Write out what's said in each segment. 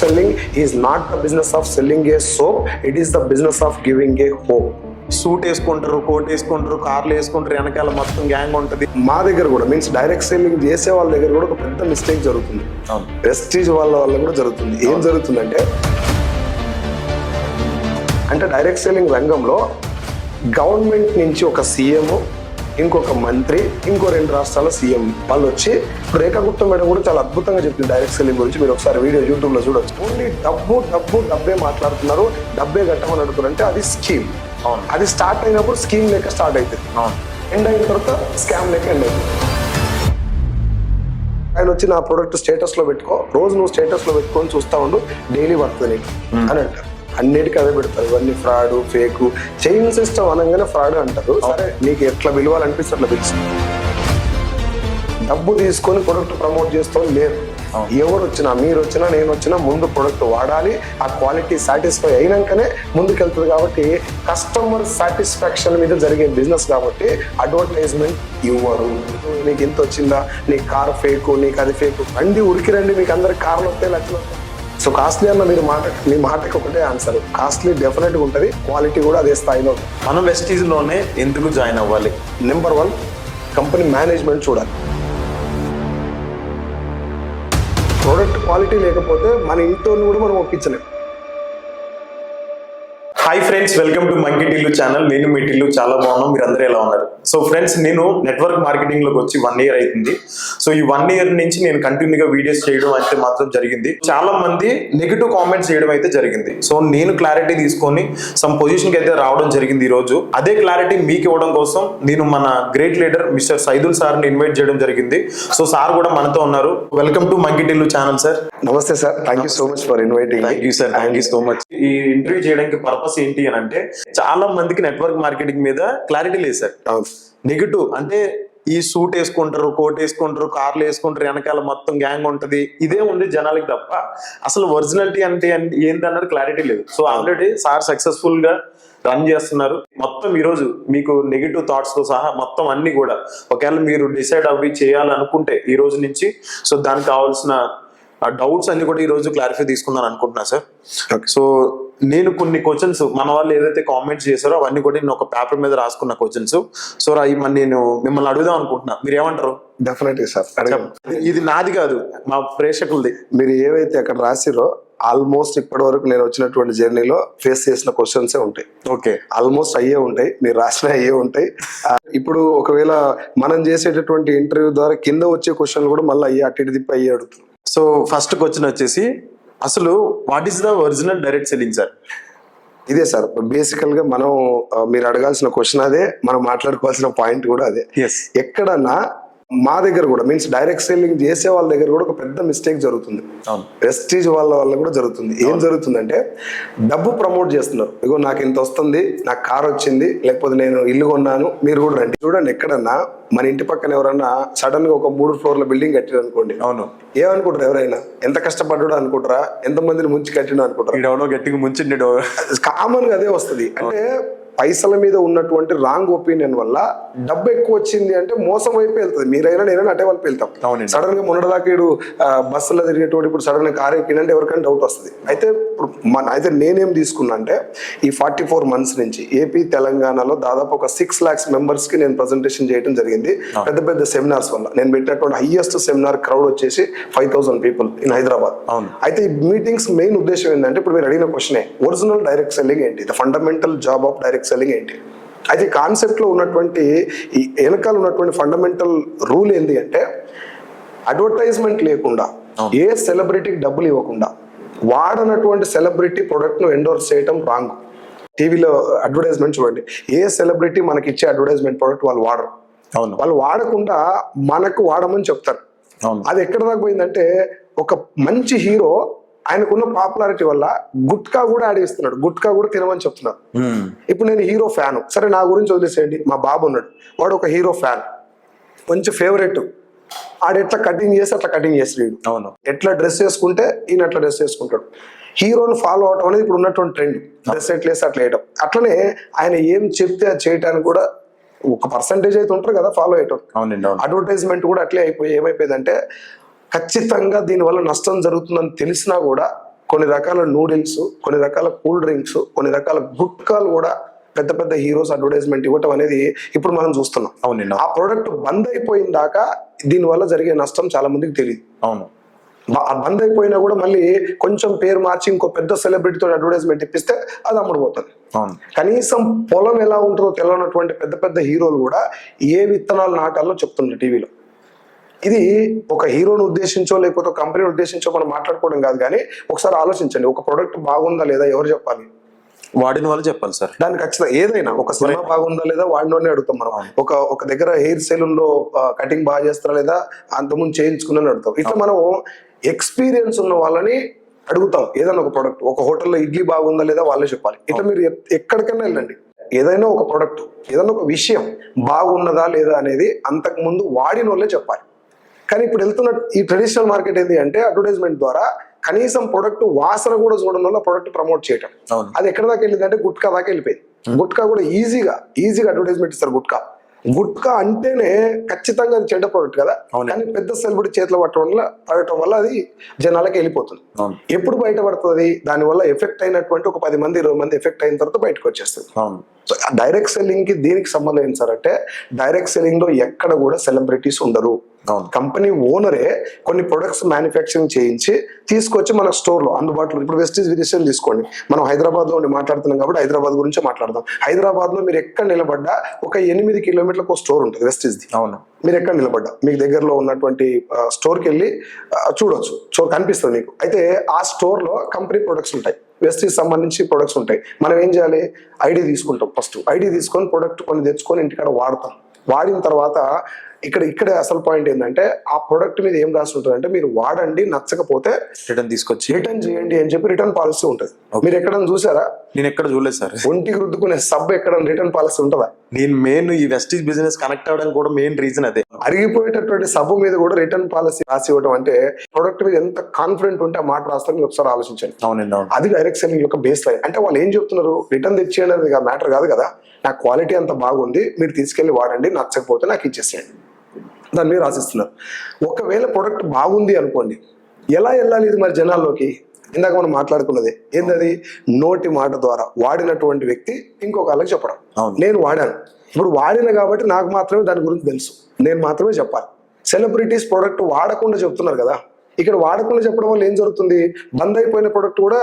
selling is not the business of selling a soap, it is the business of giving a hope. Suit వేసుకుంటారు, coat వేసుకుంటారు, కార్లు వేసుకుంటారు, వెనకాల మొత్తం gang ఉంటుంది. మా దగ్గర కూడా మీన్స్ డైరెక్ట్ సెల్లింగ్ చేసే వాళ్ళ దగ్గర కూడా ఒక పెద్ద మిస్టేక్ జరుగుతుంది. ప్రెస్టీజ్ వాళ్ళ కూడా జరుగుతుంది. ఏం జరుగుతుందంటే డైరెక్ట్ సెల్లింగ్ రంగంలో గవర్నమెంట్ నుంచి ఒక సీఎం, ఇంకొక మంత్రి, ఇంకో 2 రాష్ట్రాల సీఎం వాళ్ళు వచ్చి రేఖా గుప్తా మేడం కూడా చాలా అద్భుతంగా చెప్తుంది డైరెక్ట్ సెల్లింగ్ గురించి. మీరు ఒకసారి వీడియో యూట్యూబ్లో చూడొచ్చు. ఓన్లీ డబ్బే మాట్లాడుతున్నారు, డబ్బే కట్టమని అడుగుతారంటే అది స్కీమ్. అది స్టార్ట్ అయినప్పుడు స్కీమ్ లెక్క స్టార్ట్ అవుతుంది, ఎండ్ అయిన తర్వాత స్కామ్ లెక్క ఎండ్ అవుతుంది. ఆయన వచ్చి నా ప్రోడక్ట్ స్టేటస్ లో పెట్టుకో, రోజు నువ్వు స్టేటస్ లో పెట్టుకొని చూస్తా ఉండు, డైలీ పడుతుంది నీకు అని అంటారు. అన్నిటికీ అదే పెడతారు. ఇవన్నీ ఫ్రాడ్, ఫేక్. చైన్ సిస్టమ్ అనగానే ఫ్రాడ్ అంటారు. సరే నీకు ఎట్లా విలువాలనిపిస్తే అట్లా పిలుస్తుంది. డబ్బు తీసుకొని ప్రొడక్ట్ ప్రమోట్ చేస్తాం లేదు. ఎవరు వచ్చినా, మీరు వచ్చినా, నేను వచ్చినా ముందు ప్రొడక్ట్ వాడాలి, ఆ క్వాలిటీ సాటిస్ఫై అయినాకనే ముందుకెళ్తుంది. కాబట్టి కస్టమర్ సాటిస్ఫాక్షన్ మీద జరిగే బిజినెస్ కాబట్టి అడ్వర్టైజ్మెంట్ ఇవ్వరు. నీకు ఎంత వచ్చిందా, నీ కార్ ఫేక్, నీకు అది ఫేక్, రండి ఉరికి రండి, మీకు అందరికి కార్లు వస్తాయి, లక్షలు వస్తాయి. సో కాస్ట్లీ అన్న మీ మాటకి ఒకటే ఆన్సర్, కాస్ట్లీ డెఫినెట్గా ఉంటుంది, క్వాలిటీ కూడా అదే స్థాయిలో ఉంటుంది. మనం వెస్టీజ్లోనే ఎందుకు జాయిన్ అవ్వాలి? నెంబర్ 1 కంపెనీ మేనేజ్మెంట్ చూడాలి. ప్రోడక్ట్ క్వాలిటీ లేకపోతే మన ఇంట్లో కూడా మనం ఒప్పించలేం. Hi friends, welcome to monkey Tillu channel. నేను మీ టిల్లు, చాలా బాగున్నాం. మీరు అందరూ ఎలా ఉన్నారు? సో ఫ్రెండ్స్, నేను నెట్వర్క్ మార్కెటింగ్ లోకి వచ్చి 1 year అవుతుంది. సో ఈ 1 year నుంచి నేను కంటిన్యూగా వీడియోస్ చేయడం అయితే మాత్రం జరిగింది. చాలా మంది నెగిటివ్ కామెంట్స్ చేయడం అయితే జరిగింది. సో నేను క్లారిటీ తీసుకొని సమ్ పొజిషన్కి అయితే రావడం జరిగింది ఈ రోజు. అదే క్లారిటీ మీకు ఇవ్వడం కోసం నేను మన గ్రేట్ లీడర్ మిస్టర్ సైదుల్ సార్ని ఇన్వైట్ చేయడం జరిగింది. సో సార్ కూడా మనతో ఉన్నారు. Welcome to monkey Tillu channel sir. నమస్తే sir, thank you so much for inviting. Thank you sir, thank you so much. ఈ ఇంటర్వ్యూ చేయడానికి పర్పస్ ఏంటి అని అంటే, చాలా మందికి నెట్వర్క్ మార్కెటింగ్ మీద క్లారిటీ లేదు సార్. నెగిటివ్ అంటే ఈ సూట్ వేసుకుంటారు, కోట్ వేసుకుంటారు, కార్లు వేసుకుంటారు, వెనకాల మొత్తం గ్యాంగ్ ఉంటది, ఇదే ఉంది జనాలకి తప్ప అసలు ఒరిజినాలిటీ అంటే ఏంటన్నది క్లారిటీ లేదు. సో ఆల్రెడీ సార్ సక్సెస్ఫుల్ గా రన్ చేస్తున్నారు. మొత్తం ఈరోజు మీకు నెగిటివ్ థాట్స్ తో సహా మొత్తం అన్ని కూడా ఒకవేళ మీరు డిసైడ్ అవ్వి చేయాలనుకుంటే ఈ రోజు నుంచి, సో దానికి కావాల్సిన డౌట్స్ అన్ని కూడా ఈ రోజు క్లారిఫై తీసుకుందాం అనుకుంటున్నా సార్. సో నేను కొన్ని క్వశ్చన్స్ మన వాళ్ళు ఏదైతే కామెంట్స్ చేశారో అవన్నీ కూడా నేను ఒక పేపర్ మీద రాసుకున్న క్వశ్చన్స్. సో నేను మిమ్మల్ని అడుగుదాం అనుకుంటున్నా, మీరు ఏమంటారు? డెఫినెట్లీ సార్, ఇది నాది కాదు, మా ప్రేక్షకులది. మీరు ఏవైతే అక్కడ రాసిరో ఆల్మోస్ట్ ఇప్పటి వరకు నేను వచ్చినటువంటి జర్నీలో ఫేస్ చేసిన క్వశ్చన్సే ఉంటాయి. ఓకే, ఆల్మోస్ట్ అయ్యే ఉంటాయి, మీరు రాసిన అయ్యే ఉంటాయి. ఇప్పుడు ఒకవేళ మనం చేసేటటువంటి ఇంటర్వ్యూ ద్వారా కింద వచ్చే క్వశ్చన్లు కూడా మళ్ళీ అయ్యే అటు ఇటు తిప్పి అయ్యే అడుగుతుంది. సో ఫస్ట్ క్వశ్చన్ వచ్చేసి, అసలు what is the original direct selling sir? ఇదే సార్ బేసికల్ గా మనం మీరు అడగాల్సిన క్వశ్చన్ అదే, మనం మాట్లాడుకోవాల్సిన పాయింట్ కూడా అదే. ఎక్కడన్నా మా దగ్గర కూడా మీన్స్ డైరెక్ట్ సెల్లింగ్ చేసే వాళ్ళ దగ్గర కూడా ఒక పెద్ద మిస్టేక్ జరుగుతుంది. ప్రెస్టీజ్ వాళ్ళ కూడా జరుగుతుంది. ఏం జరుగుతుందంటే డబ్బు ప్రమోట్ చేస్తున్నారు. ఇగో నాకు ఇంత వస్తుంది, నాకు కార్ వచ్చింది, లేకపోతే నేను ఇల్లు కొన్నాను, మీరు కూడా రండి. చూడండి, ఎక్కడన్నా మన ఇంటి పక్కన ఎవరన్నా సడన్ గా ఒక 3 floorల బిల్డింగ్ కట్టిరు అనుకోండి, అవును, ఏమనుకుంటారు? ఎవరైనా ఎంత కష్టపడ్డాడో అనుకుంటారా, ఎంత మందిని ముంచి కట్టినా అనుకుంటారు? గట్టిగా ముంచి కామన్ గా అదే వస్తుంది. అంటే పైసల మీద ఉన్నటువంటి రాంగ్ ఒపీనియన్ వల్ల డబ్బు ఎక్కువ వచ్చింది అంటే మోసం వైపు వెళ్తుంది. మీరైనా నేనైనా అటే వైపు వెళ్తాం. సడన్ గా మొన్నటిదాకా బస్సులో తిరిగేటోడు ఇప్పుడు సడన్ గా కార్ ఎక్కినంటే ఎవరికైనా డౌట్ వస్తుంది. అయితే నేనేం తీసుకున్నా అంటే ఈ 44 months నుంచి ఏపీ తెలంగాణలో దాదాపు ఒక 6 lakhs members కి నేను ప్రజెంటేషన్ చేయడం జరిగింది. పెద్ద పెద్ద సెమినార్స్ వల్ల నేను పెట్టినటువంటి హైయెస్ట్ సెమినార్ క్రౌడ్ వచ్చేసి 5,000 people ఇన్ హైదరాబాద్. అయితే ఈ మీటింగ్స్ మెయిన్ ఉద్దేశం ఏంటంటే, ఇప్పుడు మీరు అడిగిన క్వశ్చనే, ఒరిజినల్ డైరెక్ట్ సెల్లింగ్ ఏంటి, the fundamental job of direct selling ఏంటి. అయితే కాన్సెప్ట్ లో ఉన్నటువంటి ఈ వెనకాల ఉన్నటువంటి ఫండమెంటల్ రూల్ ఏంటి అంటే, అడ్వర్టైజ్మెంట్ లేకుండా, ఏ సెలబ్రిటీకి డబ్బులు ఇవ్వకుండా, వాడనటువంటి సెలబ్రిటీ ప్రొడక్ట్ ను ఎండోర్స్ చేయడం రాంగ్. టీవీలో అడ్వర్టైజ్మెంట్ చూడండి, ఏ సెలబ్రిటీ మనకి ఇచ్చే అడ్వర్టైజ్మెంట్ ప్రొడక్ట్ వాళ్ళు వాడరు. వాళ్ళు వాడకుండా మనకు వాడమని చెప్తారు. అది ఎక్కడ దాకా పోయిందంటే, ఒక మంచి హీరో ఆయనకున్న పాపులారిటీ వల్ల గుట్కా కూడా ఆడిస్తున్నాడు, గుట్కా కూడా తినమని చెప్తున్నాడు. ఇప్పుడు నేను హీరో ఫ్యాన్, సరే నా గురించి వదిలేసేయండి, మా బాబు ఉన్నాడు, వాడు ఒక హీరో ఫ్యాన్, మంచి ఫేవరెట్, ఆడు ఎట్లా కటింగ్ చేసి అట్లా కటింగ్ చేస్తాడు. అవును, ఎట్లా డ్రెస్ వేసుకుంటే ఈయన అట్లా డ్రెస్ వేసుకుంటాడు. హీరోని ఫాలో అవటం అనేది ఇప్పుడు ఉన్నటువంటి ట్రెండ్, డ్రెస్ ఎట్లా వేసి అట్లా వేయటం. అట్లనే ఆయన ఏం చెప్తే అది చేయటానికి కూడా ఒక పర్సంటేజ్ అయితే ఉంటారు కదా ఫాలో అయ్యటం. అడ్వర్టైజ్మెంట్ కూడా అట్లే అయిపోయి ఏమైపోయిందంటే, ఖచ్చితంగా దీనివల్ల నష్టం జరుగుతుందని తెలిసినా కూడా కొన్ని రకాల నూడిల్స్, కొన్ని రకాల కూల్ డ్రింక్స్, కొన్ని రకాల గుట్కాలు కూడా పెద్ద పెద్ద హీరోస్ అడ్వర్టైజ్మెంట్ ఇవ్వటం అనేది ఇప్పుడు మనం చూస్తున్నాం. అవునండి. ఆ ప్రోడక్ట్ బంద్ అయిపోయిన దాకా దీనివల్ల జరిగే నష్టం చాలా మందికి తెలియదు. అవును. బంద్ అయిపోయినా కూడా మళ్ళీ కొంచెం పేరు మార్చి ఇంకో పెద్ద సెలబ్రిటీతో అడ్వర్టైజ్మెంట్ ఇప్పిస్తే అది అమ్ముడుపోతుంది. అవును. కనీసం పొలం ఎలా ఉంటుందో తెలియనటువంటి పెద్ద పెద్ద హీరోలు కూడా ఏ విత్తనాలు నాటాలో చెప్తుండ్రు టీవీలో. ఇది ఒక హీరోని ఉద్దేశించో లేకపోతే ఒక కంపెనీని ఉద్దేశించో మనం మాట్లాడుకోవడం కాదు, కానీ ఒకసారి ఆలోచించండి, ఒక ప్రోడక్ట్ బాగుందా లేదా ఎవరు చెప్పాలి? వాడిన వాళ్ళు చెప్పాలి సార్. దానికి ఖచ్చితంగా ఏదైనా ఒక సినిమా బాగుందా లేదా వాడినోనే అడుగుతాం మనం. ఒక దగ్గర హెయిర్ సెలూన్ లో కటింగ్ బాగా చేస్తారా లేదా అంతకుముందు చేయించుకున్నాను అడుగుతాం. ఇట్లా మనం ఎక్స్పీరియన్స్ ఉన్న వాళ్ళని అడుగుతాం. ఏదైనా ఒక ప్రోడక్ట్, ఒక హోటల్లో ఇడ్లీ బాగుందా లేదా వాళ్ళే చెప్పాలి. ఇట్లా మీరు ఎక్కడికైనా వెళ్ళండి, ఏదైనా ఒక ప్రోడక్ట్, ఏదైనా ఒక విషయం బాగున్నదా లేదా అనేది అంతకు ముందు వాడిన వాళ్ళే చెప్పాలి. కానీ ఇప్పుడు వెళ్తున్న ఈ ట్రెడిషనల్ మార్కెట్ ఏంటి అంటే అడ్వర్టైజ్మెంట్ ద్వారా కనీసం ప్రొడక్ట్ వాసన కూడా చూడడం వల్ల ప్రొడక్ట్ ప్రమోట్ చేయటం. అది ఎక్కడ దాకా వెళ్ళింది అంటే గుట్కా దాకా వెళ్ళిపోయింది. గుట్కా కూడా ఈజీగా అడ్వర్టైజ్మెంట్ ఇస్తారు. గుట్కా అంటేనే ఖచ్చితంగా అది చెడ్డ ప్రోడక్ట్ కదా, కానీ పెద్ద సెలబ్రిటీ చేతిలో పడటం వల్ల అది జనాలకి వెళ్ళిపోతుంది. ఎప్పుడు బయటపడుతుంది? దానివల్ల ఎఫెక్ట్ అయినటువంటి ఒక 10 మంది 20 మంది ఎఫెక్ట్ అయిన తర్వాత బయటకు వచ్చేస్తుంది. సో డైరెక్ట్ సెల్లింగ్ కి దీనికి సంబంధం ఏంటి సార్ అంటే, డైరెక్ట్ సెల్లింగ్ లో ఎక్కడ కూడా సెలబ్రిటీస్ ఉండరు. కంపెనీ ఓనరే కొన్ని ప్రొడక్ట్స్ మ్యానుఫ్యాక్చరింగ్ చేయించి తీసుకొచ్చి మన స్టోర్ లో అందుబాటులో. ఇప్పుడు వెస్టీజ్ విదేశం తీసుకోండి, మనం హైదరాబాద్ లో ఉండి మాట్లాడుతున్నాం కాబట్టి హైదరాబాద్ గురించి మాట్లాడదాం. హైదరాబాద్ లో మీరు ఎక్కడ నిలబడ్డా ఒక 8 కిలోమీటర్లకు ఒక స్టోర్ ఉంటుంది వెస్టీజ్ ది. అవును. మీరు ఎక్కడ నిలబడ్డా మీకు దగ్గరలో ఉన్నటువంటి స్టోర్కి వెళ్ళి చూడొచ్చు, కనిపిస్తుంది మీకు. అయితే ఆ స్టోర్ లో కంపెనీ ప్రొడక్ట్స్ ఉంటాయి, వెస్టీజ్ సంబంధించి ప్రొడక్ట్స్ ఉంటాయి. మనం ఏం చేయాలి? ఐడి తీసుకుంటాం. ఫస్ట్ ఐడి తీసుకొని ప్రొడక్ట్ కొన్ని తెచ్చుకొని ఇంటికాడ వాడతాం. వాడిన తర్వాత ఇక్కడే అసలు పాయింట్ ఏంటంటే, ఆ ప్రొడక్ట్ మీద ఏం రాసి ఉంటుంది అంటే, మీరు వాడండి, నచ్చకపోతే రిటర్న్ చేయండి అని చెప్పి రిటర్న్ పాలసీ ఉంటుంది. మీరు ఎక్కడైనా చూసారా? నేను ఎక్కడ చూడలేదు సార్. ఒంటికి రుద్దుకునే సబ్బు ఎక్కడ రిటర్న్ పాలసీ ఉంటుందా? నేను మెయిన్ ఈ వెస్టీజ్ బిజినెస్ కనెక్ట్ అవ్వడం కూడా మెయిన్ రీజన్ అదే. అరిగిపోయేటటువంటి సబ్బు మీద కూడా రిటర్న్ పాలసీ రాసి ఇవ్వడం అంటే ప్రొడక్ట్ మీద ఎంత కాన్ఫిడెంట్ ఉంటే ఆ మాట రాస్తారని మీరు ఒకసారి ఆలోచించండి. అవునండి. అది డైరెక్ట్ సెల్లింగ్ యొక్క బేస్ లైన్. అంటే వాళ్ళు ఏం చెప్తున్నారు? రిటర్న్ తెచ్చేయండి అనేది మ్యాటర్ కాదు కదా, నా క్వాలిటీ అంత బాగుంది, మీరు తీసుకెళ్లి వాడండి, నచ్చకపోతే నాకు ఇచ్చేసేయండి, దాని మీద రాసిస్తున్నారు. ఒకవేళ ప్రొడక్ట్ బాగుంది అనుకోండి, ఎలా వెళ్ళాలి ఇది మరి జనాల్లోకి? ఇందాక మనం మాట్లాడుకున్నది ఏంటది? నోటి మాట ద్వారా వాడినటువంటి వ్యక్తి ఇంకొక వాళ్ళకి చెప్పడం. నేను వాడాను, ఇప్పుడు వాడిన కాబట్టి నాకు మాత్రమే దాని గురించి తెలుసు, నేను మాత్రమే చెప్పాలి. సెలబ్రిటీస్ ప్రొడక్ట్ వాడకుండా చెప్తున్నారు కదా, ఇక్కడ వాడకుండా చెప్పడం వల్ల ఏం జరుగుతుంది? బంద్ అయిపోయిన ప్రొడక్ట్ కూడా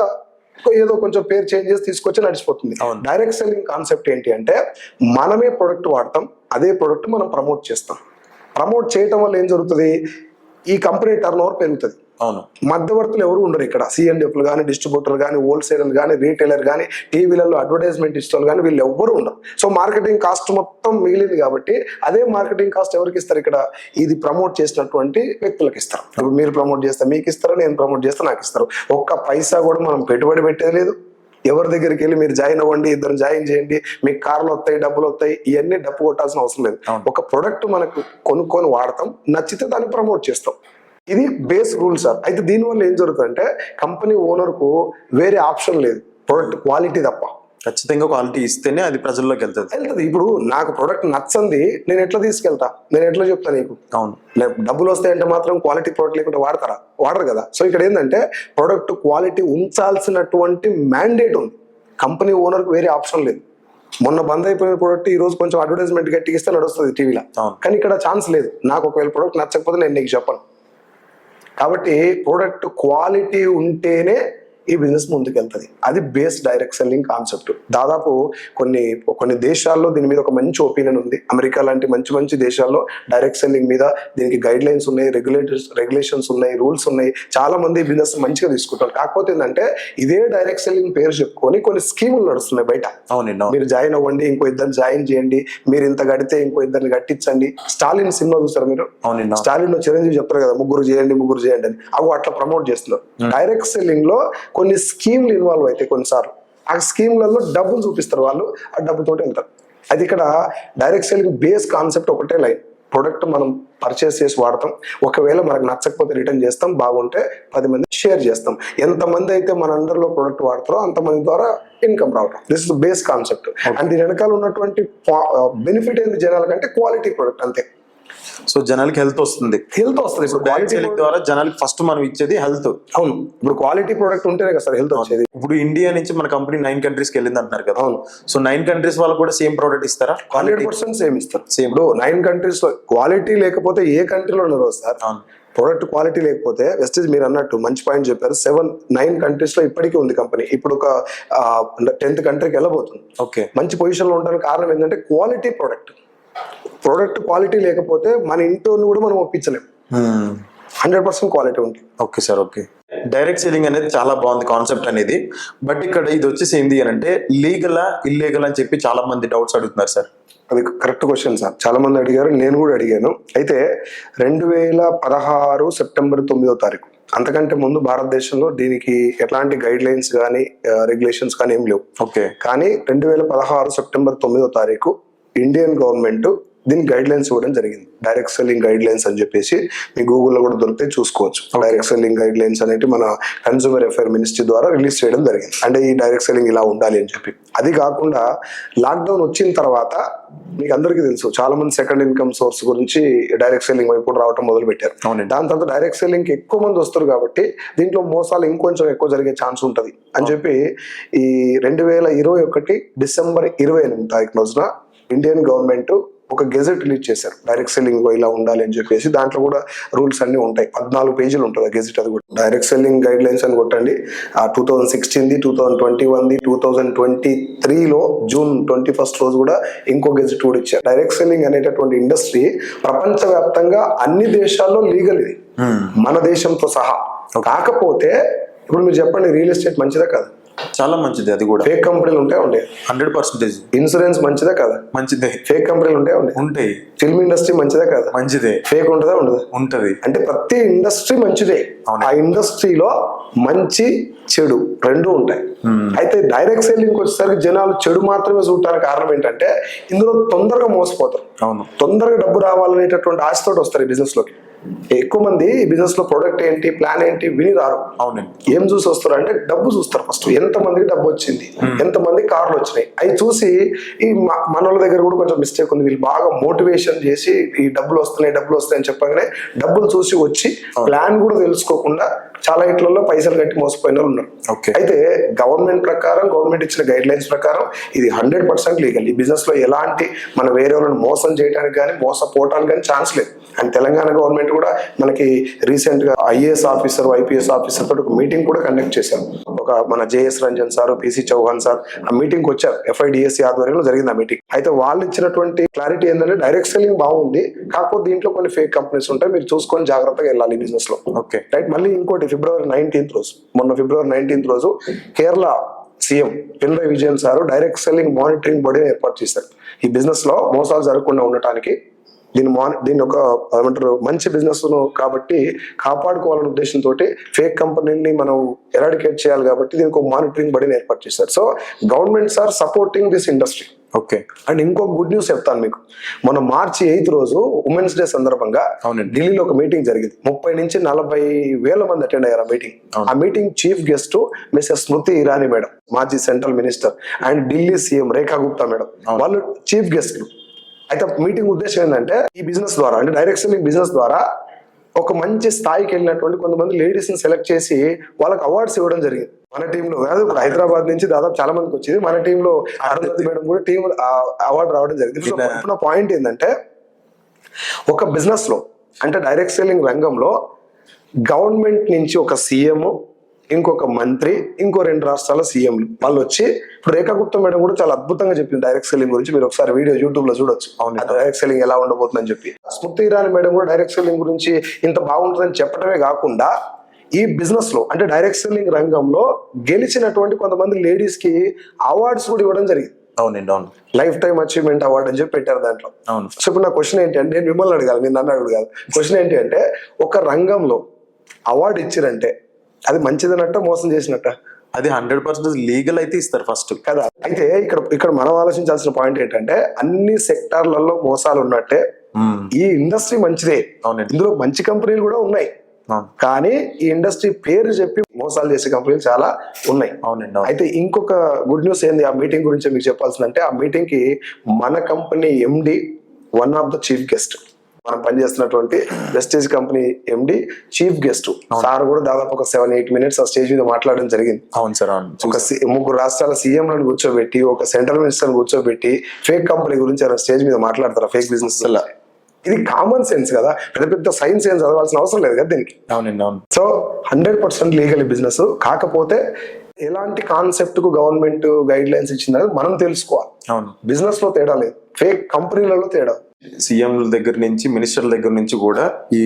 ఏదో కొంచెం పేరు చేంజ్ చేసి తీసుకొచ్చి నడిచిపోతుంది. డైరెక్ట్ సెల్లింగ్ కాన్సెప్ట్ ఏంటి అంటే, మనమే ప్రొడక్ట్ వాడతాం, అదే ప్రొడక్ట్ మనం ప్రమోట్ చేస్తాం. ప్రమోట్ చేయటం వల్ల ఏం జరుగుతుంది? ఈ కంపెనీ టర్న్ ఓవర్ పెరుగుతుంది. అవును. మధ్యవర్తులు ఎవరు ఉండరు ఇక్కడ. సిఎండిఎఫ్లు కానీ, డిస్ట్రిబ్యూటర్ కానీ, హోల్సేలర్ కానీ, రీటైలర్ కానీ, టీవీలలో అడ్వర్టైజ్మెంట్ ఇస్తారు కానీ, వీళ్ళు ఎవ్వరు ఉండరు. సో మార్కెటింగ్ కాస్ట్ మొత్తం మిగిలింది కాబట్టి అదే మార్కెటింగ్ కాస్ట్ ఎవరికి ఇస్తారు? ఇక్కడ ఇది ప్రమోట్ చేసినటువంటి వ్యక్తులకు ఇస్తారు. ఇప్పుడు మీరు ప్రమోట్ చేస్తే మీకు ఇస్తారు, నేను ప్రమోట్ చేస్తే నాకు ఇస్తారు. ఒక్క పైసా కూడా మనం పెట్టుబడి పెట్టేది లేదు. ఎవరి దగ్గరికి వెళ్ళి మీరు జాయిన్ అవ్వండి, ఇద్దరు జాయిన్ చేయండి, మీకు కార్లు వస్తాయి, డబ్బులు వస్తాయి, ఇవన్నీ డబ్బు కొట్టాల్సిన అవసరం లేదు. ఒక ప్రొడక్ట్ మనకు కొనుక్కొని వాడతాం, నచ్చితే దాన్ని ప్రమోట్ చేస్తాం. ఇది బేస్ రూల్ సార్. అయితే దీనివల్ల ఏం జరుగుతుందంటే, కంపెనీ ఓనర్ కు వేరే ఆప్షన్ లేదు, ప్రొడక్ట్ క్వాలిటీ తప్ప. ఖచ్చితంగా క్వాలిటీ ఇస్తేనే అది ప్రజల్లోకి వెళ్తుంది. ఇప్పుడు నాకు ప్రొడక్ట్ నచ్చంది, నేను ఎట్లా తీసుకెళ్తా? నేను ఎట్లా చెప్తా నీకు? అవును. డబ్బులు వస్తాయంటే మాత్రం క్వాలిటీ ప్రొడక్ట్ లేకుండా వాడరు కదా. సో ఇక్కడ ఏంటంటే, ప్రొడక్ట్ క్వాలిటీ ఉంచాల్సినటువంటి మ్యాండేట్ ఉంది. కంపెనీ ఓనర్ కు వేరే ఆప్షన్ లేదు. మొన్న బంద్ అయిపోయిన ప్రొడక్ట్ ఈ రోజు కొంచెం అడ్వర్టైజ్మెంట్ గట్టిగిస్తే నడుస్తుంది టీవీలో, కానీ ఇక్కడ ఛాన్స్ లేదు. నాకు ఒకవేళ ప్రొడక్ట్ నచ్చకపోతే నేను నీకు చెప్పను. కాబట్టి ప్రొడక్ట్ క్వాలిటీ ఉంటేనే ఈ బిజినెస్ ముందుకెళ్తుంది. అది బేస్ డైరెక్ట్ సెల్లింగ్ కాన్సెప్ట్. దాదాపు కొన్ని దేశాల్లో దీని మీద ఒక మంచి ఒపీనియన్ ఉంది. అమెరికా లాంటి మంచి దేశాల్లో డైరెక్ట్ సెల్లింగ్ మీద దీనికి గైడ్ లైన్స్ ఉన్నాయి, రెగ్యులేషన్స్ ఉన్నాయి, రూల్స్ ఉన్నాయి. చాలా మంది బిజినెస్ మంచిగా తీసుకుంటారు. కాకపోతే ఏంటంటే, ఇదే డైరెక్ట్ సెల్లింగ్ పేరు చెప్పుకొని కొన్ని స్కీములు నడుస్తున్నాయి బయట. మీరు జాయిన్ అవ్వండి, ఇంకో ఇద్దరు జాయిన్ చేయండి, మీరు ఇంత కడితే ఇంకో ఇద్దరిని కట్టించండి. స్టాలిన్ సినిమా చూస్తారు మీరు? స్టాలిన్ చిరంజీవి చెప్తారు కదా, ముగ్గురు చేయండి అని. అవి అట్లా ప్రమోట్ చేస్తున్నారు. డైరెక్ట్ సెల్లింగ్ లో కొన్ని స్కీమ్లు ఇన్వాల్వ్ అయితే కొన్నిసార్లు ఆ స్కీమ్లలో డబ్బులు చూపిస్తారు వాళ్ళు, ఆ డబ్బుతో వెళ్తారు. అది ఇక్కడ డైరెక్ట్ సెల్లింగ్ బేస్ కాన్సెప్ట్ ఒకటే లైన్. ప్రొడక్ట్ మనం పర్చేస్ చేసి వాడతాం, ఒకవేళ మనకు నచ్చకపోతే రిటర్న్ చేస్తాం, బాగుంటే 10 మంది షేర్ చేస్తాం. ఎంతమంది అయితే మన అండర్లో ప్రొడక్ట్ వాడతారో అంతమంది ద్వారా ఇన్కమ్ రావడం. This is base concept. And దీని వెనకాల ఉన్నటువంటి బెనిఫిట్ ఏంటి జనాలకంటే, క్వాలిటీ ప్రొడక్ట్ అంతే. సో జనాలకి హెల్త్ వస్తుంది. హెల్త్ వస్తుంది. ఇప్పుడు డైరెక్ట్ సెల్లింగ్ ద్వారా జనాలకి ఫస్ట్ మనం ఇచ్చేది హెల్త్. అవును, ఇప్పుడు క్వాలిటీ ప్రోడక్ట్ ఉంటేనే కదా సార్ హెల్త్ వచ్చేది. ఇప్పుడు ఇండియా నుంచి మన కంపెనీ 9 countries కి వెళ్ళింది అంటున్నారు కదా. అవును. సో 9 countries వాళ్ళు కూడా సేమ్ ప్రోడక్ట్ ఇస్తారా? 100% సేమ్ ఇస్తారు. Same. ఇప్పుడు 9 countries లో క్వాలిటీ లేకపోతే ఏ కంట్రీలో ఉండరు సార్. అవును. ప్రొడక్ట్ క్వాలిటీ లేకపోతే వెస్టేజ్ మీరు అన్నట్టు మంచి పాయింట్ చెప్పారు. 9 countries లో ఇప్పటికీ ఉంది కంపెనీ. ఇప్పుడు ఒక 10th కంట్రీకి వెళ్ళబోతుంది. ఓకే. మంచి పొజిషన్ లో ఉండడానికి కారణం ఏంటంటే క్వాలిటీ ప్రొడక్ట్ క్వాలిటీ లేకపోతే మన ఇంట్లో కూడా మనం ఒప్పించలేం. 100% క్వాలిటీ ఉంటుంది. Okay sir. Okay. Direct selling అనేది చాలా బాగుంది కాన్సెప్ట్ అనేది. బట్ ఇక్కడ ఇది వచ్చేసి ఏంది అని అంటే లీగలా ఇల్లీగల్ అని చెప్పి చాలా మంది డౌట్స్ అడుగుతున్నారు సార్. అది కరెక్ట్ క్వశ్చన్ సార్. చాలా మంది అడిగారు, నేను కూడా అడిగాను. అయితే 2016 సెప్టెంబర్ 9వ తారీఖు, అంతకంటే ముందు భారతదేశంలో దీనికి ఎట్లాంటి గైడ్ లైన్స్ కానీ రెగ్యులేషన్స్ కానీ ఏం లేవు. ఓకే. కానీ 2016 సెప్టెంబర్ 9వ తారీఖు ఇండియన్ గవర్నమెంట్ దీనికి గైడ్ లైన్స్ ఇవ్వడం జరిగింది. డైరెక్ట్ సెల్లింగ్ గైడ్ లైన్స్ అని చెప్పేసి మీ గూగుల్లో కూడా దొరికితే చూసుకోవచ్చు. డైరెక్ట్ సెల్లింగ్ గైడ్ లైన్స్ అనేది మన కన్స్యూమర్ అఫైర్ మినిస్ట్రీ ద్వారా రిలీజ్ చేయడం జరిగింది. అంటే ఈ డైరెక్ట్ సెల్లింగ్ ఇలా ఉండాలి అని చెప్పి. అది కాకుండా లాక్డౌన్ వచ్చిన తర్వాత మీకు అందరికీ తెలుసు, చాలా మంది సెకండ్ ఇన్కమ్ సోర్స్ గురించి డైరెక్ట్ సెల్లింగ్ వైపు రావడం మొదలు పెట్టారు. దాని తర్వాత డైరెక్ట్ సెల్లింగ్ కి ఎక్కువ మంది వస్తారు కాబట్టి దీంట్లో మోసాలు ఇంకొంచెం ఎక్కువ జరిగే ఛాన్స్ ఉంటది అని చెప్పి ఈ 2021 డిసెంబర్ 28వ తారీఖు రోజున ఇండియన్ గవర్నమెంట్ ఒక గెజెట్ రిలీజ్ చేశారు. డైరెక్ట్ సెల్లింగ్ ఇలా ఉండాలి అని చెప్పేసి. దాంట్లో కూడా రూల్స్ అన్ని ఉంటాయి. 14 పేజీలు ఉంటుంది ఆ గెజెట్. అది కూడా డైరెక్ట్ సెల్లింగ్ గైడ్ లైన్స్ అని కొట్టండి. 2016, 2021, 2023లో June 21 రోజు కూడా ఇంకో గెజెట్ కూడా ఇచ్చారు. డైరెక్ట్ సెల్లింగ్ అనేటటువంటి ఇండస్ట్రీ ప్రపంచవ్యాప్తంగా అన్ని దేశాల్లో లీగల్ ఇది, మన దేశంతో సహా. కాకపోతే ఇప్పుడు మీరు చెప్పండి, రియల్ ఎస్టేట్ మంచిదా కాదు? చాలా మంచిది. అది కూడా ఫేక్ కంపెనీలు ఉంటాయి 100%. ఇన్సూరెన్స్ మంచిదా కదా? మంచిదే. ఫేక్ కంపెనీలు ఉంటాయి. ఫిల్మ్ ఇండస్ట్రీ మంచిదా కదా? మంచిదే. ఫేక్ ఉంటుందా? ఉంటది. అంటే ప్రతి ఇండస్ట్రీ మంచిదే. ఆ ఇండస్ట్రీలో మంచి చెడు రెండు ఉంటాయి. అయితే డైరెక్ట్ సెల్లింగ్ వచ్చేసరికి జనాలు చెడు మాత్రమే చూడటానికి కారణం ఏంటంటే ఇందులో తొందరగా మోసపోతారు. అవును. తొందరగా డబ్బు రావాలనేటటువంటి ఆశతోటి వస్తారు ఈ బిజినెస్ లోకి. ఎక్కువ మంది ఈ బిజినెస్ లో ప్రొడక్ట్ ఏంటి, ప్లాన్ ఏంటి విని రారు. అవునండి. ఏం చూసి వస్తారు అంటే డబ్బు చూస్తారు. ఫస్ట్ ఎంత మందికి డబ్బు వచ్చింది, ఎంత మంది కార్లు వచ్చినాయి, అవి చూసి ఈ మనోళ్ళ దగ్గర కూడా కొంచెం మిస్టేక్ ఉంది. వీళ్ళు బాగా మోటివేషన్ చేసి ఈ డబ్బులు వస్తున్నాయి అని చెప్పగానే డబ్బులు చూసి వచ్చి ప్లాన్ కూడా తెలుసుకోకుండా చాలా ఇట్లలో పైసలు కట్టి మోసపోయిన వాళ్ళు ఉన్నారు. అయితే గవర్నమెంట్ ప్రకారం, గవర్నమెంట్ ఇచ్చిన గైడ్ లైన్స్ ప్రకారం ఇది 100% లీగల్. ఈ బిజినెస్ లో ఎలాంటి మన వేరే వాళ్ళని మోసం చేయడానికి కానీ మోసపోవటానికి కానీ ఛాన్స్ లేదు. అండ్ తెలంగాణ గవర్నమెంట్ కూడా మనకి రీసెంట్ గా ఐఏఎస్ ఆఫీసర్, ఐపీఎస్ ఆఫీసర్ తోటి ఒక మీటింగ్ కూడా కండక్ట్ చేశారు. ఒక మన JS Ranjan sir, PC Chauhan sir ఆ మీటింగ్ కి వచ్చారు. FIDSC ఆధ్వర్యంలో జరిగింది ఆ మీటింగ్. అయితే వాళ్ళు ఇచ్చినటువంటి క్లారిటీ ఏంటంటే డైరెక్ట్ సెల్లింగ్ బాగుంది, కాకపోతే దీంట్లో కొన్ని ఫేక్ కంపెనీస్ ఉంటాయి, మీరు చూసుకొని జాగ్రత్తగా వెళ్ళాలి బిజినెస్ లో. ఓకే. రైట్. మళ్ళీ ఇంకోటి ఫిబ్రవరి 19th రోజు, మొన్న ఫిబ్రవరి 19th రోజు Kerala CM Pinarayi Vijayan sir direct selling monitoring బాడీని ఏర్పాటు చేశారు. ఈ బిజినెస్ లో మోసాలు జరగకుండా ఉండటానికి దీన్ని ఒక ఏమంటారు మంచి బిజినెస్ కాబట్టి కాపాడుకోవాలనే ఉద్దేశంతో ఫేక్ కంపెనీని మనం ఎరాడికేట్ చేయాలి కాబట్టి దీనికి ఒక మానిటరింగ్ బాడీని ఏర్పాటు చేశారు. So governments are supporting this industry. Okay. And ఇంకొక గుడ్ న్యూస్ చెప్తాను మీకు. మన March 8th రోజు ఉమెన్స్ డే సందర్భంగా ఢిల్లీలో ఒక మీటింగ్ జరిగింది. 30 నుంచి 40 వేల మంది అటెండ్ అయ్యారు ఆ మీటింగ్. ఆ meeting chief guest missus Smriti Irani madam, మాజీ central minister, and Delhi CM Rekha Gupta madam, వాళ్ళు చీఫ్ గెస్ట్లు. అయితే మీటింగ్ ఉద్దేశం ఏంటంటే ఈ బిజినెస్ ద్వారా, అంటే డైరెక్ట్ సెల్లింగ్ బిజినెస్ ద్వారా ఒక మంచి స్థాయికి వెళ్ళినటువంటి కొంతమంది లేడీస్ ని సెలెక్ట్ చేసి వాళ్ళకి అవార్డ్స్ ఇవ్వడం జరిగింది. మన టీంలో కాదు, ఇప్పుడు హైదరాబాద్ నుంచి దాదాపు చాలా మందికి వచ్చింది. మన టీంలో అరుంధతి మేడం కూడా టీం అవార్డు రావడం జరిగింది. ఇప్పుడు పాయింట్ ఏంటంటే ఒక బిజినెస్ లో, అంటే డైరెక్ట్ సెల్లింగ్ రంగంలో గవర్నమెంట్ నుంచి ఒక సీఎం, ఇంకొక మంత్రి, ఇంకో 2 రాష్ట్రాల సీఎంలు వాళ్ళు వచ్చి, ఇప్పుడు రేఖా గుప్తా మేడం కూడా చాలా అద్భుతంగా చెప్పింది డైరెక్ట్ సెల్లింగ్ గురించి. మీరు ఒకసారి వీడియో యూట్యూబ్ లో చూడొచ్చు, డైరెక్ట్ సెల్లింగ్ ఎలా ఉండబోతుందని చెప్పి. స్మృతి ఇరానీ మేడం కూడా డైరెక్ట్ సెల్లింగ్ గురించి ఇంత బాగుంటుందని చెప్పడమే కాకుండా ఈ బిజినెస్ లో, అంటే డైరెక్ట్ సెల్లింగ్ రంగంలో గెలిచినటువంటి కొంతమంది లేడీస్ కి అవార్డ్స్ కూడా ఇవ్వడం జరిగింది. అవునండి. అవును. లైఫ్ టైమ్ అచీవ్మెంట్ అవార్డ్ అని చెప్పి పెట్టారు దాంట్లో. అవును. సో ఇప్పుడు నా క్వశ్చన్ ఏంటి అంటే, నేను మిమ్మల్ని అడగాలి, మీరు నన్ను అడగాలి. క్వశ్చన్ ఏంటి అంటే, ఒక రంగంలో అవార్డు ఇచ్చిరంటే అది మంచిదన్నట్ట, మోసం చేసినట్ట? అది 100% లీగల్ అయితే ఇస్తారు ఫస్ట్ కదా. అయితే ఇక్కడ మనం ఆలోచించాల్సిన పాయింట్ ఏంటంటే, అన్ని సెక్టార్లలో మోసాలు ఉన్నట్టే ఈ ఇండస్ట్రీ మంచిదే. ఇందులో మంచి కంపెనీలు కూడా ఉన్నాయి, కానీ ఈ ఇండస్ట్రీ పేరు చెప్పి మోసాలు చేసే కంపెనీలు చాలా ఉన్నాయి. అయితే ఇంకొక గుడ్ న్యూస్ ఏంది ఆ మీటింగ్ గురించి మీకు చెప్పాల్సిందంటే, ఆ మీటింగ్ కి మన company MD one of the chief guest మనం పనిచేస్తున్నటువంటి Vestige company MD chief guest sir కూడా దాదాపు ఒక 7-8 minutes ఆ స్టేజ్ మీద మాట్లాడడం జరిగింది. అవును సార్, అవును. ఒక 3 రాష్ట్రాల సీఎంలను కూర్చోబెట్టి ఒక సెంట్రల్ మినిస్టర్ కూర్చోబెట్టి ఫేక్ కంపెనీ గురించి ఆయన స్టేజ్ మీద మాట్లాడతారా? ఫేక్ బిజినెస్ ఇది కామన్ సెన్స్ కదా, పెద్ద పెద్ద సైన్స్ ఏం చదవాల్సిన అవసరం లేదు కదా దీనికి. అవునండి, అవును. So 100% legal business. కాకపోతే ఎలాంటి కాన్సెప్ట్ కు గవర్నమెంట్ గైడ్ లైన్స్ ఇచ్చిందని మనం తెలుసుకోవాలి. అవును. బిజినెస్ లో తేడా లేదు, ఫేక్ కంపెనీలలో తేడా. సీఎం దగ్గర నుంచి మినిస్టర్ల దగ్గర నుంచి కూడా ఈ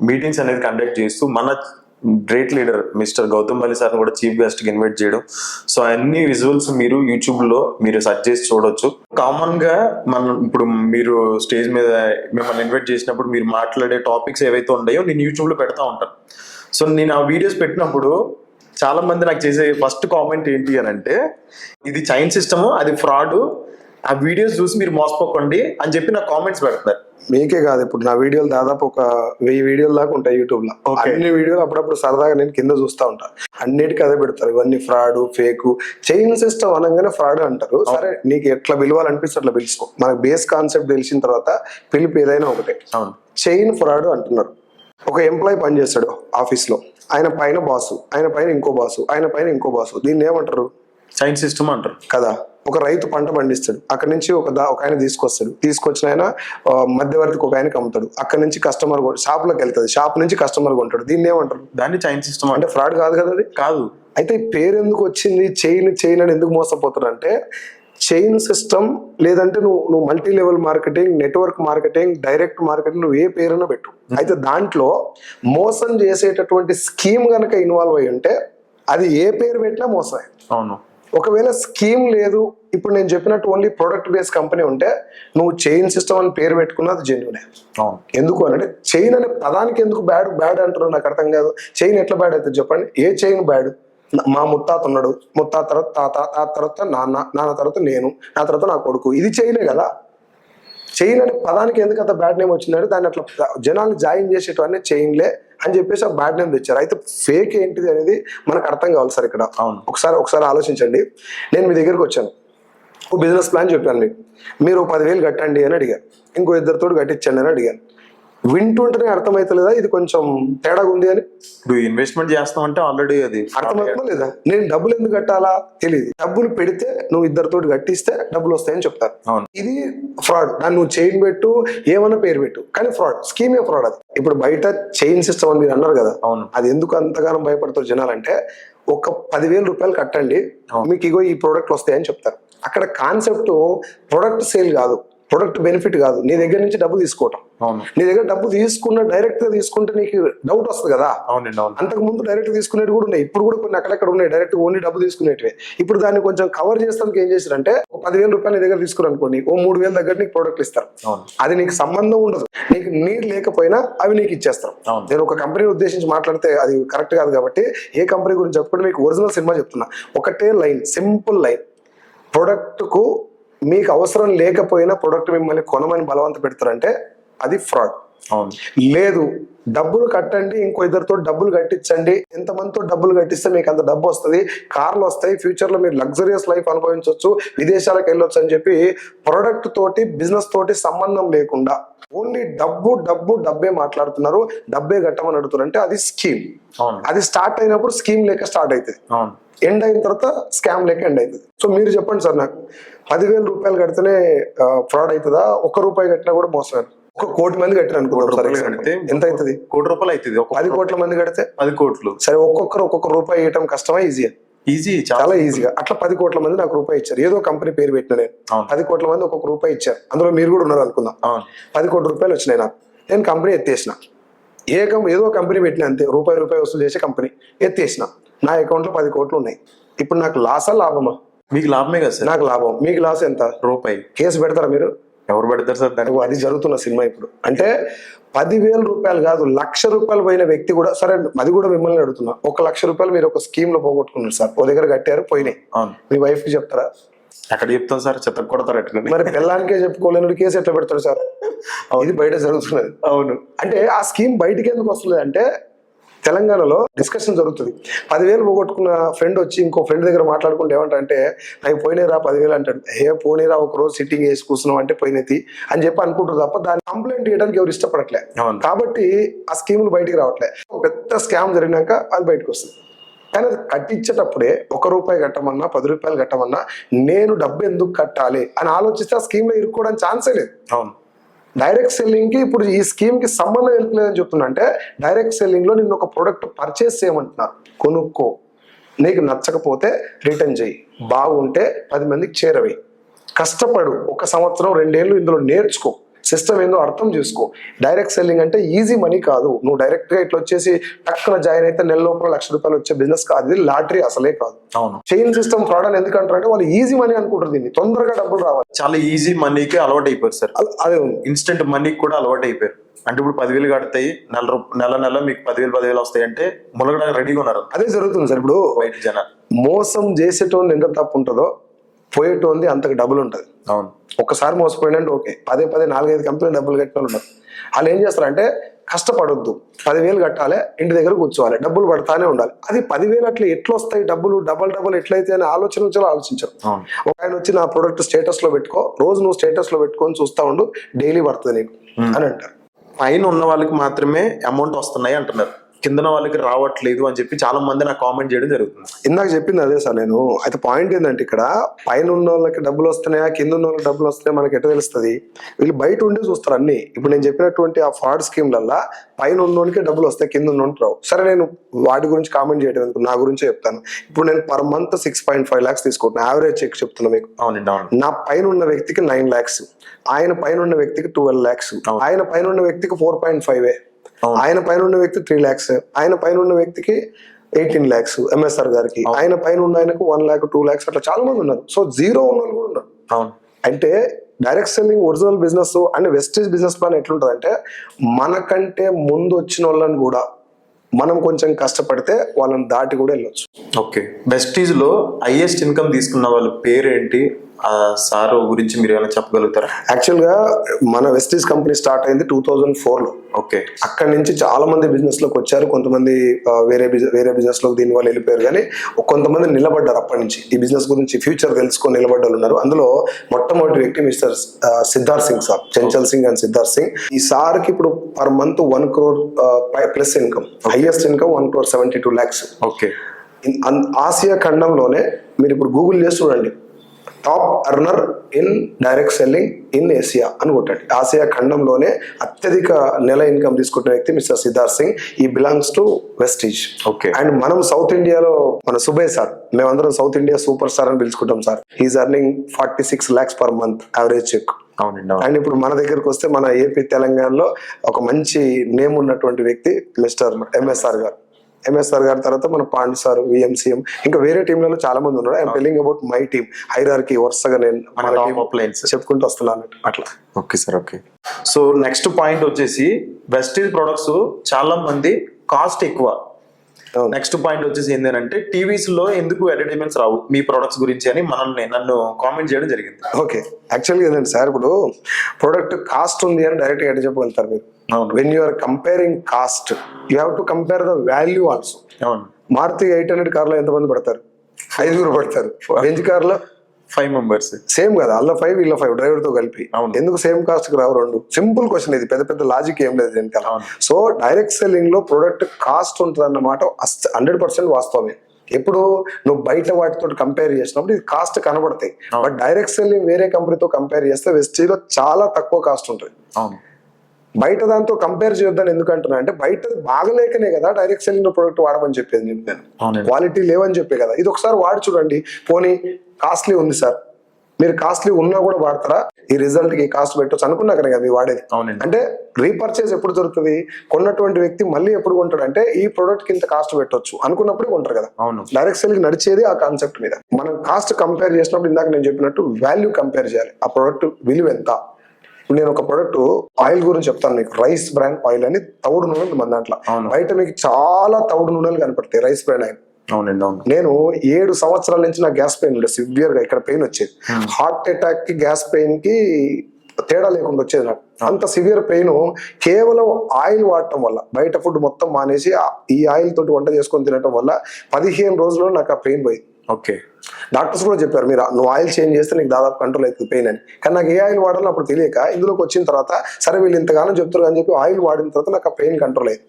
మీటింగ్స్ అనేది కండక్ట్ చేస్తూ మన great leader mister Gautam Bali sir కూడా చీఫ్ గెస్ట్ కి ఇన్వైట్ చేయడం. సో అన్ని విజువల్స్ మీరు యూట్యూబ్ లో మీరు సెర్చ్ చేసి చూడొచ్చు. కామన్ గా మనం ఇప్పుడు మీరు స్టేజ్ మీద మిమ్మల్ని ఇన్వైట్ చేసినప్పుడు మీరు మాట్లాడే టాపిక్స్ ఏవైతే ఉన్నాయో నేను యూట్యూబ్ లో పెడతా ఉంటాను. సో నేను ఆ వీడియోస్ పెట్టినప్పుడు చాలా మంది నాకు చేసే ఫస్ట్ కామెంట్ ఏంటి అని అంటే, ఇది చైన్ సిస్టమ్, అది ఫ్రాడ్, ఆ వీడియోస్ చూసి మీరు మోసపోకండి అని చెప్పి నాకు కామెంట్స్ పెడతారు. మీకే కాదు, ఇప్పుడు నా వీడియోలు దాదాపు ఒక 1000 వీడియోలు దాకా ఉంటాయి యూట్యూబ్ లో. అన్ని వీడియోలు అప్పుడప్పుడు సరదాగా నేను కింద చూస్తా ఉంటా. అన్నిటికీ అదే పెడతారు, ఇవన్నీ ఫ్రాడ్, ఫేక్. చైన్ సిస్టమ్ అనగానే ఫ్రాడ్ అంటారు. సరే, నీకు ఎట్లా పిలవాలనిపిస్తే అట్లా పిలుచుకో. మనకు బేస్ కాన్సెప్ట్ తెలిసిన తర్వాత పిలుపు ఏదైనా ఒకటే. చైన్ ఫ్రాడ్ అంటున్నారు. ఒక ఎంప్లాయీ పనిచేస్తాడు ఆఫీస్ లో, ఆయన పైన బాసు, ఆయన పైన ఇంకో బాసు, ఆయన పైన ఇంకో బాసు. దీన్ని ఏమంటారు? చైన్ సిస్టమ్ అంటారు కదా. ఒక రైతు పంట పండిస్తాడు, అక్కడి నుంచి ఒక ఆయన తీసుకొచ్చిన ఆయన మధ్యవర్తికి ఒక ఆయనకి అమ్ముతాడు, అక్కడి నుంచి కస్టమర్ షాప్ లోకి వెళ్తుంది, షాప్ నుంచి కస్టమర్ కొంటాడు. దీన్ని ఏమంటారు? దాన్ని చైన్ సిస్టమ్ అంటే ఫ్రాడ్ కాదు కదా అది. కాదు. అయితే ఈ పేరు ఎందుకు వచ్చింది చైన్ అని ఎందుకు మోసపోతాడు అంటే, చైన్ సిస్టమ్ లేదంటే నువ్వు multi level marketing, network marketing, direct marketing, నువ్వు ఏ పేరున పెట్టు. అయితే దాంట్లో మోసం చేసేటటువంటి స్కీమ్ గనక ఇన్వాల్వ్ అయ్యి ఉంటే అది ఏ పేరు పెట్టినా మోసమే. అవును. ఒకవేళ స్కీమ్ లేదు, ఇప్పుడు నేను చెప్పినట్టు ఓన్లీ ప్రొడక్ట్ బేస్ కంపెనీ ఉంటే నువ్వు చైన్ సిస్టమ్ అని పేరు పెట్టుకున్నా అది జెన్యునే. ఎందుకు అంటే, చైన్ అనే పదానికి ఎందుకు బ్యాడ్ అంటారు నాకు అర్థం కాదు. చైన్ ఎట్లా బ్యాడ్ అవుతుంది చెప్పండి? ఏ చైన్ బ్యాడ్? మా ముత్తాత ఉన్నాడు, ముత్తాత తర్వాత తాత, తాత తర్వాత నాన్న తర్వాత నేను, నా తర్వాత నా కొడుకు, ఇది చైనే కదా. చైన్ అనే పదానికి ఎందుకు అంత బ్యాడ్ నేమ్ వచ్చిందంటే, దాన్ని అట్లా జనాలు జాయిన్ చేసేటవన్నీ చైన్లే అని చెప్పేసి ఆ బ్యాడ్ నేమ్ తెచ్చారు. అయితే ఫేక్ ఏంటిది అనేది మనకు అర్థం కావాలి సార్ ఇక్కడ. ఒకసారి ఆలోచించండి. నేను మీ దగ్గరికి వచ్చాను, ఓ బిజినెస్ ప్లాన్ చెప్పాను మీకు, మీరు 10,000 కట్టండి అని అడిగాను, ఇంకో 2 కట్టించండి అని అడిగాను. వింటుంటేనే అర్థమవుతలేదా ఇది కొంచెం తేడా ఉంది అని? ఇప్పుడు ఇన్వెస్ట్మెంట్ చేస్తామంటే ఆల్రెడీ అది అర్థమవుతుందా లేదా? నేను డబ్బులు ఎందుకు కట్టాలా తెలియదు. డబ్బులు పెడితే నువ్వు 2 కట్టిస్తే డబ్బులు వస్తాయని చెప్తారు. ఇది ఫ్రాడ్. దాన్ని నువ్వు చైన్ పెట్టు, ఏమన్నా పేరు పెట్టు, కానీ ఫ్రాడ్. స్కీమే ఫ్రాడ్ అది. ఇప్పుడు బయట చైన్ సిస్టమ్ అని మీరు అన్నారు కదా, అది ఎందుకు అంతగానో భయపడతారు జనాలంటే, ఒక 10,000 రూపాయలు కట్టండి మీకు ఇగో ఈ ప్రోడక్ట్లు వస్తాయని చెప్తారు. అక్కడ కాన్సెప్ట్ ప్రొడక్ట్ సేల్ కాదు, ప్రొడక్ట్ బెనిఫిట్ కాదు, నీ దగ్గర నుంచి డబ్బు తీసుకోవటం. నీ దగ్గర డబ్బు డైరెక్ట్ గా తీసుకుంటే నీకు డౌట్ వస్తుంది కదా. అంతకు ముందు డైరెక్ట్ తీసుకునేవి కూడా ఉన్నాయి, ఇప్పుడు కూడా కొన్ని అక్కడక్కడ ఉన్నాయి డైరెక్ట్ ఓన్లీ డబ్బు తీసుకునేటివి. ఇప్పుడు దాన్ని కొంచెం కవర్ చేస్తానికి ఏం చేశారంటే, 10,000 రూపాయలు నీ దగ్గర తీసుకుని అనుకోండి, ఓ 3,000 దగ్గర నీకు ప్రోడక్ట్లు ఇస్తారు. అది నీకు సంబంధం ఉండదు, నీకు నీడ్ లేకపోయినా అవి నీకు ఇచ్చేస్తారు. నేను ఒక కంపెనీ ఉద్దేశించి మాట్లాడితే అది కరెక్ట్ కాదు కాబట్టి ఏ కంపెనీ గురించి చెప్పకుండా మీకు ఒరిజినల్ సినిమా చెప్తున్నా. ఒకటే లైన్, సింపుల్ లైన్. ప్రొడక్ట్ కు మీకు అవసరం లేకపోయినా ప్రొడక్ట్ మిమ్మల్ని కొనమని బలవంత పెడతారంటే అది ఫ్రాడ్. లేదు, డబ్బులు కట్టండి, ఇంకో 2 డబ్బులు కట్టించండి, ఎంతమందితో డబ్బులు కట్టిస్తే మీకు అంత డబ్బు వస్తుంది, కార్లు వస్తాయి, ఫ్యూచర్ లో మీరు లగ్జరియస్ లైఫ్ అనుభవించవచ్చు, విదేశాలకు వెళ్ళొచ్చు అని చెప్పి ప్రొడక్ట్ తోటి బిజినెస్ తోటి సంబంధం లేకుండా ఓన్లీ డబ్బే మాట్లాడుతున్నారు, డబ్బే కట్టమని అడుగుతారు అంటే అది స్కీమ్. అది స్టార్ట్ అయినప్పుడు స్కీమ్ లేక స్టార్ట్ అవుతుంది, ఎండ్ అయిన తర్వాత స్కామ్ లేక ఎండ్ అవుతుంది. సో మీరు చెప్పండి సార్, నాకు 10,000 రూపాయలు కడితేనే ఫ్రాడ్ అవుతుందా? 1 రూపాయి కట్టినా కూడా మోసం? 1 కోటి మంది కట్టారు అనుకుంటారు, ఎంత అవుతుంది? 1 కోటి రూపాయలు అవుతుంది. 10 కోట్ల మంది కడితే 10 కోట్లు. సరే, ఒక్కొక్క రూపాయి ఇవ్వటం కష్టమా ఈజీయా? ఈజీ, చాలా ఈజీగా. అట్లా 10 కోట్ల మంది నాకు రూపాయి ఇచ్చారు. ఏదో కంపెనీ పేరు పెట్టిన నేను, 10 కోట్ల మంది ఒక్కొక్క రూపాయి ఇచ్చారు. అందులో మీరు కూడా ఉన్నారు అనుకుందాం. 10 కోట్ల రూపాయలు వచ్చినాయి నాకు. నేను కంపెనీ ఎత్తేసిన, ఏదో కంపెనీ పెట్టిన అంతే, రూపాయి వసూలు చేసే కంపెనీ ఎత్తేసిన. నా అకౌంట్ లో 10 కోట్లు ఉన్నాయి. ఇప్పుడు నాకు లాసా లాభమా? మీకు లాభమే కదా సార్. నాకు లాభం, మీకు లాస్ ఎంత? రూపాయి. కేసు పెడతారా మీరు? ఎవరు పెడతారు సార్? దానికి అది జరుగుతున్న సినిమా ఇప్పుడు. అంటే 10,000 రూపాయలు కాదు, 1,00,000 రూపాయలు పోయిన వ్యక్తి కూడా, సరే అది కూడా మిమ్మల్ని అడుగుతున్నా, 1,00,000 రూపాయలు మీరు ఒక స్కీమ్ లో పోగొట్టుకున్నారు సార్, ఓ దగ్గర కట్టారు, పోయినాయి. మీ వైఫ్ కి చెప్తారా? అక్కడ చెప్తాం సార్, చెత్త కొడతారు ఎట్లా. మరి పిల్లానికే చెప్పుకోలేని కేసు ఎట్లా పెడతారు సార్? ఇది బయట జరుగుతున్నది. అవును. అంటే ఆ స్కీమ్ బయటికి ఎందుకు వస్తుంది అంటే, తెలంగాణలో డిస్కషన్ జరుగుతుంది. 10,000 పోగొట్టుకున్న ఫ్రెండ్ వచ్చి ఇంకో ఫ్రెండ్ దగ్గర మాట్లాడుకుంటే ఏమంటే నాకు పోయినరా 10,000 అంటాడు. పోనీరా ఒక రోజు సిట్టింగ్ వేసి కూర్చున్నాం అంటే పోయినది అని చెప్పి అనుకుంటారు తప్ప దాన్ని కంప్లైంట్ చేయడానికి ఎవరు ఇష్టపడట్లే. కాబట్టి ఆ స్కీములు బయటికి రావట్లే. పెద్ద స్కామ్ జరిగినాక అది బయటకు వస్తుంది. కానీ అది కట్టించేటప్పుడే ₹1 కట్టమన్నా ₹10 కట్టమన్నా నేను డబ్బు ఎందుకు కట్టాలి అని ఆలోచిస్తే ఆ స్కీమ్ లో ఇరుక్కోవడానికి ఛాన్సే లేదు. డైరెక్ట్ సెల్లింగ్ కి ఇప్పుడు ఈ స్కీమ్ కి సంబంధం లేదని చెప్తున్నా. అంటే డైరెక్ట్ సెల్లింగ్ లో నిన్ను ఒక ప్రొడక్ట్ పర్చేస్ చేయమంటున్నారు. కొనుక్కో, నీకు నచ్చకపోతే రిటర్న్ చేయి, బాగుంటే 10 మందికి చేరవి, కష్టపడు, 1 సంవత్సరం 2 ఏళ్ళు ఇందులో నేర్చుకో, సిస్టమ్ ఏందో అర్థం చేసుకో. డైరెక్ట్ సెల్లింగ్ అంటే ఈజీ మనీ కాదు. నువ్వు డైరెక్ట్ గా ఇట్లా వచ్చేసి టక్కున జాయిన్ అయితే నెల లోపల ₹1,00,000 వచ్చే బిజినెస్ కాదు. ఇది లాటరీ అసలే కాదు. చైన్ సిస్టమ్ ఫ్రాడ్ అని ఎందుకంటారంటే వాళ్ళు ఈజీ మనీ అనుకుంటారు. దీన్ని తొందరగా డబ్బులు రావాలి. చాలా ఈజీ మనీకి అలవాటు అయిపోయారు సార్. అదే ఉంది. ఇన్స్టెంట్ మనీకి కూడా అలవాటు అయిపోయారు. అంటే ఇప్పుడు 10,000 కడతాయి, నెల మీకు 10,000 వస్తాయి అంటే ములగడానికి రెడీగా ఉన్నారు. అదే జరుగుతుంది సార్. ఇప్పుడు బయట జనాలు మోసం చేసేటోని ఎంత తప్పు ఉంటుందో పోయేటోంది అంతకు డబ్బులు ఉంటుంది. అవును. ఒక్కసారి మోసపోయినంటే ఓకే, 4-5 కంపెనీలు డబ్బులు కట్టిన వాళ్ళు ఉన్నారు. వాళ్ళు ఏం చేస్తారంటే కష్టపడొద్దు, 10,000 కట్టాలి, ఇంటి దగ్గర కూర్చోవాలి, డబ్బులు పడతానే ఉండాలి. అది 10,000 అట్లా ఎట్లా వస్తాయి డబ్బులు, డబల్ ఎట్లయితే అని ఆలోచించరు. ఒక ఆయన వచ్చి నా ప్రొడక్ట్ స్టేటస్ లో పెట్టుకో, రోజు నువ్వు స్టేటస్ లో పెట్టుకొని చూస్తా ఉండు, డైలీ పడుతుంది నీకు అని అంటారు. పైన ఉన్న వాళ్ళకి మాత్రమే అమౌంట్ వస్తున్నాయి అంటున్నారు, కింద వాళ్ళకి రావట్లేదు అని చెప్పి చాలా మంది నాకు కామెంట్ చేయడం జరుగుతుంది. ఇందాక చెప్పింది అదే సార్ నేను. అయితే పాయింట్ ఏంటంటే ఇక్కడ పైన ఉన్న వాళ్ళకి డబ్బులు వస్తున్నాయా, కింద ఉన్న వాళ్ళకి డబ్బులు వస్తున్నాయా మనకి ఎట్లా తెలుస్తుంది? వీళ్ళు బయట ఉండి చూస్తారు అన్ని. ఇప్పుడు నేను చెప్పినటువంటి ఆ ఫ్రాడ్ స్కీమ్లల్లా పైన ఉన్నోనికి డబ్బులు వస్తాయి, కింద ఉన్నోనికి రావు. సరే, నేను వాటి గురించి కామెంట్ చేయడం ఎందుకు, నా గురించే చెప్తాను. ఇప్పుడు నేను పర్ మంత్ 6.5 lakhs తీసుకుంటున్నాను, యావరేజ్ చెక్ చెప్తున్నా మీకు. నా పైన ఉన్న వ్యక్తికి 9 lakhs, ఆయన పైన ఉన్న వ్యక్తికి 12 lakhs, ఆయన పైన ఉన్న వ్యక్తికి 4.5, ఆయన పైన ఉన్న వ్యక్తి 3 lakhs, ఆయన పైన ఉన్న వ్యక్తికి 18 lakhs ఎంఎస్ఆర్ గారికి, ఆయన పైన ఉన్న ఆయనకు 1 lakh 2 lakhs, అట్లా చాలా మంది ఉన్నారు. సో జీరో ఉన్న వాళ్ళు కూడా ఉన్నారు. అంటే direct selling original business and Vestige business plan ఎట్లుంటది అంటే మనకంటే ముందు వచ్చిన వాళ్ళని కూడా మనం కొంచెం కష్టపడితే వాళ్ళని దాటి కూడా వెళ్ళొచ్చు. ఓకే, వెస్టీజ్ లో హైయెస్ట్ ఇన్కమ్ తీసుకున్న వాళ్ళ పేరేంటి, సార్ గురించి మీరు ఏమైనా చెప్పగలుగుతారా? యాక్చువల్ గా మన వెస్టీజ్ కంపెనీ స్టార్ట్ అయింది 2004లో. ఓకే, అక్కడి నుంచి చాలా మంది బిజినెస్ లోకి వచ్చారు. కొంతమంది వేరే బిజినెస్ లోకి దీని వల్ల వెళ్ళిపోయారు, కానీ కొంతమంది నిలబడ్డారు. అప్పటి నుంచి ఈ బిజినెస్ గురించి ఫ్యూచర్ తెలుసుకొని నిలబడ్డారు ఉన్నారు. అందులో మొట్టమొదటి వ్యక్తి mister Siddharth Singh sir, Chanchal Singh and Siddharth Singh. ఈ సార్ కి ఇప్పుడు per month 1 crore plus income, highest income 1.72 lakhs. Okay, Asia ఖండంలోనే మీరు ఇప్పుడు గూగుల్ చేసి చూడండి, top earner in direct selling in Asia అని కొట్టండి. ఆసియా ఖండంలోనే అత్యధిక నెల ఇన్కమ్ తీసుకుంటున్న వ్యక్తి మిస్టర్ సిద్ధార్థ్ సింగ్. ఈ belongs to Vestige. Okay, and మనం సౌత్ ఇండియాలో మన సుబే సార్, మేమందరం సౌత్ ఇండియా సూపర్ స్టార్ అని పిలుచుకుంటాం sir. He is earning 46 lakhs per month average check. And ఇప్పుడు మన దగ్గరకు వస్తే మన ఏపీ తెలంగాణలో ఒక మంచి నేమ్ ఉన్నటువంటి వ్యక్తి మిస్టర్ ఎంఎస్ఆర్ గారు. ఎంఎస్ఆర్ గారి తర్వాత మన పాండు సార్, విఎంసీఎం, ఇంకా వేరే టీంలలో చాలా మంది ఉన్నారు. I'm telling about my team. Hierarchy వరుసగా నేను చెప్పుకుంటూ వస్తున్నాను అట్లా. Okay sir, okay. So next point వచ్చేసి వెస్టీజ్ ప్రొడక్ట్స్ చాలా మంది కాస్ట్ ఎక్కువ. నెక్స్ట్ పాయింట్ వచ్చేసి ఏంటంటే టీవీస్ లో ఎందుకు అడ్వర్టైజ్మెంట్స్ రావు మీ ప్రొడక్ట్స్ గురించి అని నన్ను కామెంట్ చేయడం జరిగింది. ఓకే, యాక్చువల్గా ఏంటంటే సార్, ఇప్పుడు ప్రొడక్ట్ కాస్ట్ ఉంది అని డైరెక్ట్ గా ఎట్లా చెప్పగలుగుతారు మీరు? When you are comparing cost, you have to compare the value also. Maruti 800 కార్లో ఎంతమంది పడతారు? 5 పడతారు. బెంజ్ కార్లో 5 members. సేమ్ కదా, అల్ల 5 వీళ్ళ 5 డ్రైవర్ తో కలిపి. ఎందుకు సేమ్ కాస్ట్ కి రావు రెండు? సింపుల్ క్వశ్చన్ ఇది, పెద్ద లాజిక్ ఏం లేదు దీనికి. సో డైరెక్ట్ సెల్లింగ్ లో ప్రొడక్ట్ కాస్ట్ ఉంటుంది అన్నమాట 100% వాస్తవమే. ఎప్పుడు నువ్వు బయట వాటితో కంపేర్ చేసినప్పుడు ఇది కాస్ట్ కనబడతాయి. బట్ డైరెక్ట్ సెల్లింగ్ వేరే కంపెనీతో కంపేర్ చేస్తే వెస్టీజ్ లో చాలా తక్కువ కాస్ట్ ఉంటుంది. బయట దాంతో కంపేర్ చేయొద్దని ఎందుకంటున్నా అంటే, బయట బాగలేకనే కదా డైరెక్ట్ సెల్లింగ్ ప్రొడక్ట్ వాడమని చెప్పేది నేను. క్వాలిటీ లేవని చెప్పే కదా. ఇది ఒకసారి వాడి చూడండి. పోనీ కాస్ట్లీ ఉంది సార్, మీరు కాస్ట్లీ ఉన్నా కూడా వాడతారా? ఈ రిజల్ట్ కి కాస్ట్ పెట్టొచ్చు అనుకున్నా కదా మీరు వాడేది. అంటే రీపర్చేజ్ ఎప్పుడు జరుగుతుంది? కొన్నటువంటి వ్యక్తి మళ్ళీ ఎప్పుడు కొంటాడు అంటే, ఈ ప్రొడక్ట్ కి ఇంత కాస్ట్ పెట్టొచ్చు అనుకున్నప్పుడు కొంటారు కదా. డైరెక్ట్ సెల్లింగ్ నడిచేది ఆ కాన్సెప్ట్ మీద. మనం కాస్ట్ కంపేర్ చేసినప్పుడు ఇందాక నేను చెప్పినట్టు వాల్యూ కంపేర్ చేయాలి. ఆ ప్రొడక్ట్ విలువ ఎంత. నేను ఒక ప్రొడక్ట్ ఆయిల్ గురించి చెప్తాను మీకు. రైస్ బ్రాండ్ ఆయిల్ అని తవుడు నూనెలు మన దాంట్లో. బయట మీకు చాలా తవుడు నూనెలు కనపడతాయి రైస్ బ్రాండ్ ఆయిల్. నేను 7 సంవత్సరాల నుంచి నా గ్యాస్ పెయిన్ ఉండే, సివియర్ గా ఇక్కడ పెయిన్ వచ్చేది. హార్ట్ అటాక్ కి గ్యాస్ పెయిన్ కి తేడా లేకుండా వచ్చేది నాకు. అంత సివియర్ పెయిన్ కేవలం ఆయిల్ వాడటం వల్ల, బయట ఫుడ్ మొత్తం మానేసి ఈ ఆయిల్ తోటి వంట చేసుకొని తినటం వల్ల 15 రోజుల్లో నాకు ఆ పెయిన్ పోయింది. ఓకే. డాక్టర్స్ కూడా చెప్పారు, నువ్వు ఆయిల్ చేంజ్ చేస్తే నీకు దాదాపు కంట్రోల్ అవుతుంది పెయిన్ అని. కానీ నాకు ఏ ఆయిల్ వాడాలో అప్పుడు తెలియక ఇందులోకి వచ్చిన తర్వాత సరే వీళ్ళు ఇంతగానో చెప్తారు అని చెప్పి ఆయిల్ వాడిన తర్వాత నాకు ఆ పెయిన్ కంట్రోల్ అయ్యింది.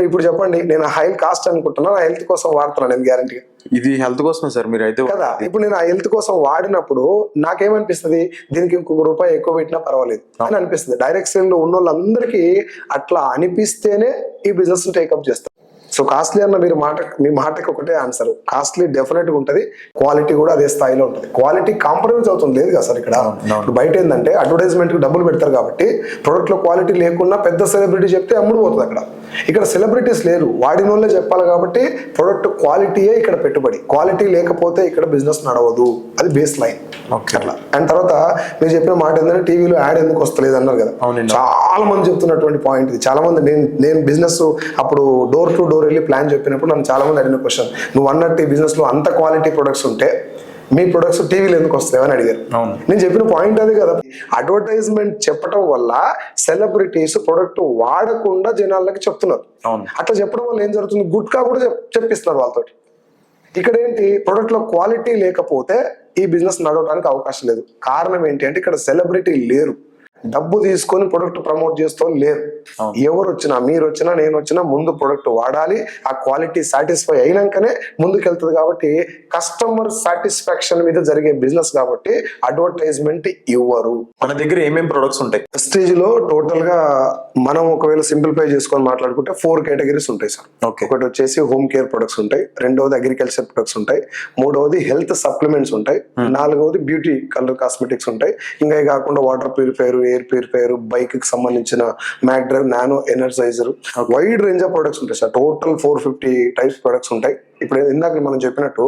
ఇప్పుడు చెప్పండి, నేను ఆయిల్ కాస్ట్ అనుకుంటున్నా, నా హెల్త్ కోసం వాడుతున్నాను నేను గ్యారంటీగా. ఇది హెల్త్ కోసమే సార్ మీరు అయితే కదా. ఇప్పుడు నేను ఆ హెల్త్ కోసం వాడినప్పుడు నాకేమనిపిస్తుంది, దీనికి ఇంకొక రూపాయి ఎక్కువ పెట్టినా పర్వాలేదు అని అనిపిస్తుంది. డైరెక్ట్ సేల్ లో ఉన్న వాళ్ళందరికీ అట్లా అనిపిస్తేనే ఈ బిజినెస్ టేకప్ చేస్తారు. సో కాస్ట్లీ అన్న మీ మాటకి ఒకటే ఆన్సర్, కాస్ట్లీ డెఫినెట్ గా ఉంటుంది, క్వాలిటీ కూడా అదే స్థాయిలో ఉంటుంది. క్వాలిటీ కాంప్రమైజ్ అవుతుంది లేదు కదా సార్ ఇక్కడ. ఇప్పుడు బయట ఏంటంటే అడ్వర్టైజ్మెంట్ కి డబ్బులు పెడతారు కాబట్టి ప్రొడక్ట్ లో క్వాలిటీ లేకున్నా పెద్ద సెలబ్రిటీ చెప్తే అమ్ముడు పోతుంది అక్కడ. ఇక్కడ సెలబ్రిటీస్ లేరు, వాడిన వాళ్ళే చెప్పాలి కాబట్టి ప్రొడక్ట్ క్వాలిటీయే ఇక్కడ పెట్టుబడి. క్వాలిటీ లేకపోతే ఇక్కడ బిజినెస్ నడవదు, అది బేస్ లైన్. అట్లా. అండ్ తర్వాత మీరు చెప్పిన మాట ఏంటంటే టీవీలో యాడ్ ఎందుకు వస్తలేదు అన్నారు కదా, చాలా మంది చెప్తున్నటువంటి పాయింట్ ఇది. చాలా మంది నేను బిజినెస్ అప్పుడు డోర్ టు డోర్ వెళ్ళి ప్లాన్ చెప్పినప్పుడు నన్ను చాలా మంది అడిగిన క్వశ్చన్, నువ్వు అన్నట్టు ఈ బిజినెస్ లో అంత క్వాలిటీ ప్రొడక్ట్స్ ఉంటే మీ ప్రొడక్ట్స్ టీవీలో ఎందుకు వస్తాయో అని అడిగారు. నేను చెప్పిన పాయింట్ అది కదా, అడ్వర్టైజ్మెంట్ చెప్పడం వల్ల సెలబ్రిటీస్ ప్రొడక్ట్ వాడకుండా జనాలకి చెప్తున్నారు. అట్లా చెప్పడం వల్ల ఏం జరుగుతుంది, గుట్కా కూడా చెప్పిస్తున్నారు వాళ్ళతో. ఇక్కడ ఏంటి, ప్రొడక్ట్ లో క్వాలిటీ లేకపోతే ఈ బిజినెస్ నడవడానికి అవకాశం లేదు. కారణం ఏంటి అంటే ఇక్కడ సెలబ్రిటీ లేరు, డబ్బు తీసుకొని ప్రొడక్ట్ ప్రమోట్ చేస్తూ లేరు. ఎవరు వచ్చినా, మీరు వచ్చినా, నేను వచ్చినా ముందు ప్రొడక్ట్ వాడాలి, ఆ క్వాలిటీ సాటిస్ఫై అయినాకనే ముందుకెళ్తుంది. కాబట్టి కస్టమర్ సాటిస్ఫాక్షన్ మీద జరిగే బిజినెస్ కాబట్టి అడ్వర్టైజ్మెంట్ ఇవ్వరు. మన దగ్గర ఏమేమి ప్రొడక్ట్స్ ఉంటాయి ప్రెస్టీజ్ లో? టోటల్ గా మనం ఒకవేళ సింప్లిఫై చేసుకొని మాట్లాడుకుంటే 4 కేటగిరీస్ ఉంటాయి సార్. ఒకటి వచ్చేసి హోమ్ కేర్ ప్రొడక్ట్స్ ఉంటాయి, రెండవది అగ్రికల్చర్ ప్రొడక్ట్స్ ఉంటాయి, మూడవది హెల్త్ సప్లిమెంట్స్ ఉంటాయి, నాలుగవది బ్యూటీ కలర్ కాస్మెటిక్స్ ఉంటాయి. ఇంకా కాకుండా water purifier, air purifier, bike కి సంబంధించిన mac drive, nano energizer, wide range of products ఉంటాయి సార్. టోటల్ 450 టైప్స్ ప్రొడక్ట్స్ ఉంటాయి. ఇప్పుడు ఇందాక మనం చెప్పినట్టు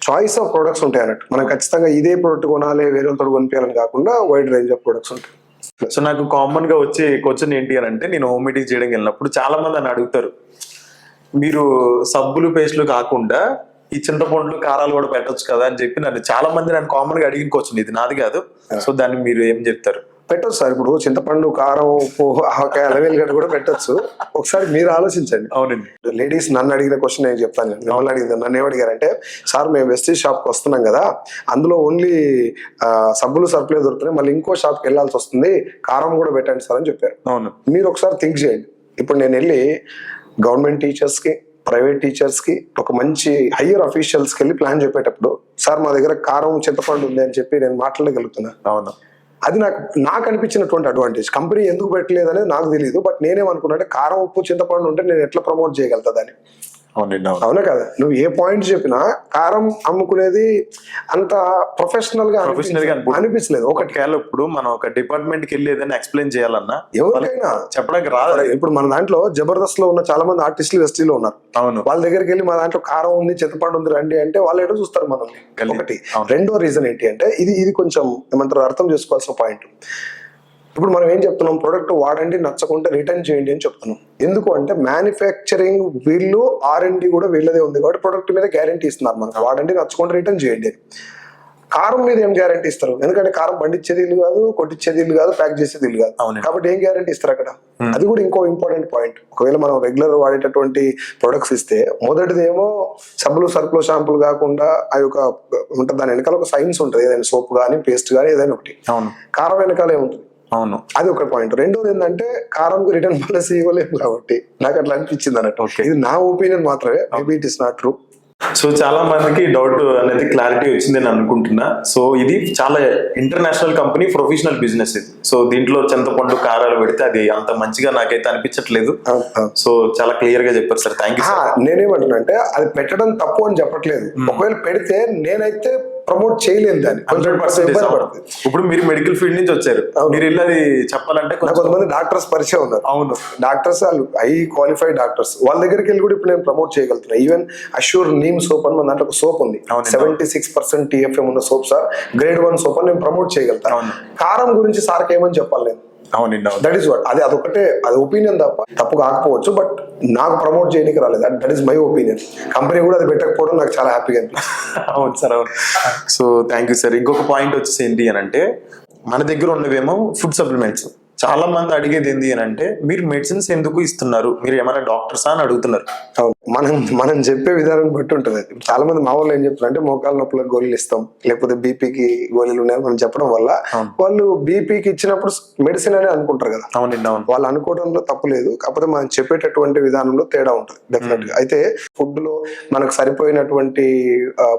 చాయిస్ ఆఫ్ ప్రొడక్ట్స్ ఉంటాయి అన్నట్టు. మనం ఖచ్చితంగా ఇదే ప్రొడక్ట్ కొనాలి, వేరే వాళ్ళతో కొనిపించాలని కాకుండా వైడ్ రేంజ్ ఆఫ్ ప్రొడక్ట్స్ ఉంటాయి. సో నాకు కామన్ గా వచ్చే క్వశ్చన్ ఏంటి అని అంటే, నేను హోమ్ మీటింగ్ చేయడానికి వెళ్ళినప్పుడు చాలా మంది అని అడుగుతారు, మీరు సబ్బులు పేస్ట్లు కాకుండా ఈ చింతపండ్లు కారాలు కూడా పెట్టొచ్చు కదా అని చెప్పి చాలా మంది నన్ను కామన్ గా అడిగిన క్వశ్చన్, ఇది నాది కాదు. సో దాన్ని మీరు ఏం చెప్తారు? పెట్టొచ్చు సార్. ఇప్పుడు చింతపండు, కారం, ఉప్పు, ఆవకాయ, అలవేలుగడ్డ కూడా పెట్టొచ్చు. ఒకసారి మీరు ఆలోచించండి. అవునండి. లేడీస్ నన్ను అడిగిన క్వశ్చన్ నేను చెప్తాను. మిమ్మల్ని అడిగింది, నన్ను ఏమడిగారంటే, సార్ మేము వెస్టీజ్ షాప్కి వస్తున్నాం కదా, అందులో ఓన్లీ సబ్బులు సరుకులే దొరుకుతున్నాయి, మళ్ళీ ఇంకో షాప్కి వెళ్ళాల్సి వస్తుంది, కారం కూడా పెట్టండి సార్ అని చెప్పారు. అవును. మీరు ఒకసారి థింక్ చేయండి. ఇప్పుడు నేను వెళ్ళి గవర్నమెంట్ టీచర్స్ కి, ప్రైవేట్ టీచర్స్ కి, ఒక మంచి హయ్యర్ అఫీషియల్స్ కి వెళ్ళి ప్లాన్ చెప్పేటప్పుడు, సార్ మా దగ్గర కారం, చింతపండు ఉంది అని చెప్పి నేను మాట్లాడగలుగుతున్నా. అవును. అది నాకు అనిపించినటువంటి అడ్వాంటేజ్. కంపెనీ ఎందుకు పెట్టలేదు అనేది నాకు తెలియదు, బట్ నేనేమనుకున్నాంటే కారం, ఉప్పు, చింతపండు ఉంటే నేను ఎట్లా ప్రమోట్ చేయగలుగుతాదని. అవునా కదా? నువ్వు ఏ పాయింట్ చెప్పినా కారం అమ్ముకునేది అంత ప్రొఫెషనల్ గా అనిపించలేదు. ఒకటి ఇప్పుడు మనం ఒక డిపార్ట్మెంట్ కి వెళ్ళి ఏదైనా ఎక్స్ప్లెయిన్ చేయాలన్నా ఎవరికైనా చెప్పడానికి రాదు. ఇప్పుడు మన దాంట్లో జబర్దస్త్ లో ఉన్న చాలా మంది ఆర్టిస్టులు వెస్టీలో ఉన్నారు. అవును. వాళ్ళ దగ్గరికి వెళ్ళి మా దాంట్లో కారం ఉంది, చింతపండు ఉంది రండి అంటే వాళ్ళు ఎటో చూస్తారు మనల్ని. ఒకటి. రెండో రీజన్ ఏంటి అంటే, ఇది కొంచెం ఏమంటారు అర్థం చేసుకోవాల్సిన పాయింట్. ఇప్పుడు మనం ఏం చెప్తున్నాం, ప్రొడక్ట్ వాడండి, నచ్చకుంటే రిటర్న్ చేయండి అని చెప్తున్నాం. ఎందుకు అంటే మ్యానుఫ్యాక్చరింగ్ వీళ్ళు, R&D కూడా వీళ్ళదే ఉంది కాబట్టి ప్రొడక్ట్ మీద గ్యారంటీ ఇస్తున్నారు మనకు, వాడండి, నచ్చకుంటే రిటర్న్ చేయండి. కారం మీద ఏం గ్యారంటీ ఇస్తారు? ఎందుకంటే కారం పండించేది ఇల్లు కాదు, కొట్టించేది ఇల్లు కాదు, ప్యాక్ చేసేది ఇల్లు కాదు. కాబట్టి ఏం గ్యారంటీ ఇస్తారు అక్కడ? అది కూడా ఇంకో ఇంపార్టెంట్ పాయింట్. ఒకవేళ మనం రెగ్యులర్ వాడేటటువంటి ప్రొడక్ట్స్ ఇస్తే, మొదటిదేమో సబ్బులు, సరుకులు, షాంపులు కాకుండా ఆ యొక్క ఉంటుంది, దాని వెనకాల ఒక సైన్స్ ఉంటుంది. ఏదైనా సోప్ కానీ, పేస్ట్ కానీ, ఏదైనా ఒకటి. కారం వెనకాల ఏముంటుంది? అవును. అది ఒక పాయింట్. రెండోది ఏంటంటే, కారంకి రిటర్న్ పాలసీ ఇవ్వలేము కాబట్టి నాకు అట్లా అనిపించింది అన్నట్టు. ఇది నా ఒపీనియన్ మాత్రమే, maybe it is not true. So చాలా మందికి డౌట్ అనేది క్లారిటీ వచ్చింది అని అనుకుంటున్నా. సో ఇది చాలా ఇంటర్నేషనల్ కంపెనీ, ప్రొఫెషనల్ బిజినెస్ ఇది. సో దీంట్లో చింతపండు, కారాలు పెడితే అది అంత మంచిగా నాకైతే అనిపించట్లేదు. సో చాలా క్లియర్ గా చెప్పారు సార్. Thank you. నేనేమంటున్నా అంటే, అది పెట్టడం తప్పు అని చెప్పట్లేదు. ఒకవేళ పెడితే నేనైతే ప్రమోట్ చేయలేదు దాన్ని. 100%. ఇప్పుడు మీరు మెడికల్ ఫీల్డ్ నుంచి వచ్చారు, మీరు వెళ్ళి అది చెప్పాలంటే కొంతమంది డాక్టర్స్ పరిచయం ఉన్నారు. అవును. డాక్టర్స్, వాళ్ళు హై క్వాలిఫైడ్ డాక్టర్స్, వాళ్ళ దగ్గరికి వెళ్ళి కూడా ఇప్పుడు నేను ప్రమోట్ చేయగలుగుతున్నా. ఈవెన్ అష్యూర్ నీమ్ సోప్ అని మన దాంట్లో ఒక సోప్ ఉంది, 76% TFM ఉన్న సోప్ సార్, గ్రేడ్ 1 సోప్ అని నేను ప్రమోట్ చేయగలుగుతాను. కారం గురించి సార్కి ఏమని చెప్పాలి నేను? That is what. అదొకటే, అది ఒపీనియన్ తప్పు కాకపోవచ్చు, బట్ నాకు ప్రమోట్ చేయడానికి రాలేదు. That is my opinion. Company కూడా అది పెట్టకపోవడం నాకు చాలా హ్యాపీగా అనిపిస్తుంది. అవును సార్, అవును. So thank you sir. ఇంకొక పాయింట్ వచ్చేసి ఏంటి అని అంటే, మన దగ్గర ఉన్నవేమో ఫుడ్ సప్లిమెంట్స్. చాలా మంది అడిగేది ఏంటి అని అంటే మీరు మెడిసిన్స్ ఎందుకు ఇస్తున్నారు, మీరు ఏమైనా డాక్టర్సా అని అడుగుతున్నారు. అవును. మనం చెప్పే విధానం బట్టి ఉంటుంది. చాలా మంది మా వాళ్ళు ఏం చెప్తారు అంటే మోకాల నొప్పులకు గోళీలు ఇస్తాం, లేకపోతే బీపీకి గోళీలు ఉన్నాయని మనం చెప్పడం వల్ల వాళ్ళు బీపీకి ఇచ్చినప్పుడు మెడిసిన్ అని అనుకుంటారు కదా. అవునండి, అవును. వాళ్ళు అనుకోవడంలో తప్పు లేదు, కాకపోతే మనం చెప్పేటటువంటి విధానంలో తేడా ఉంటుంది డెఫినెట్ గా. అయితే ఫుడ్ లో మనకు సరిపోయినటువంటి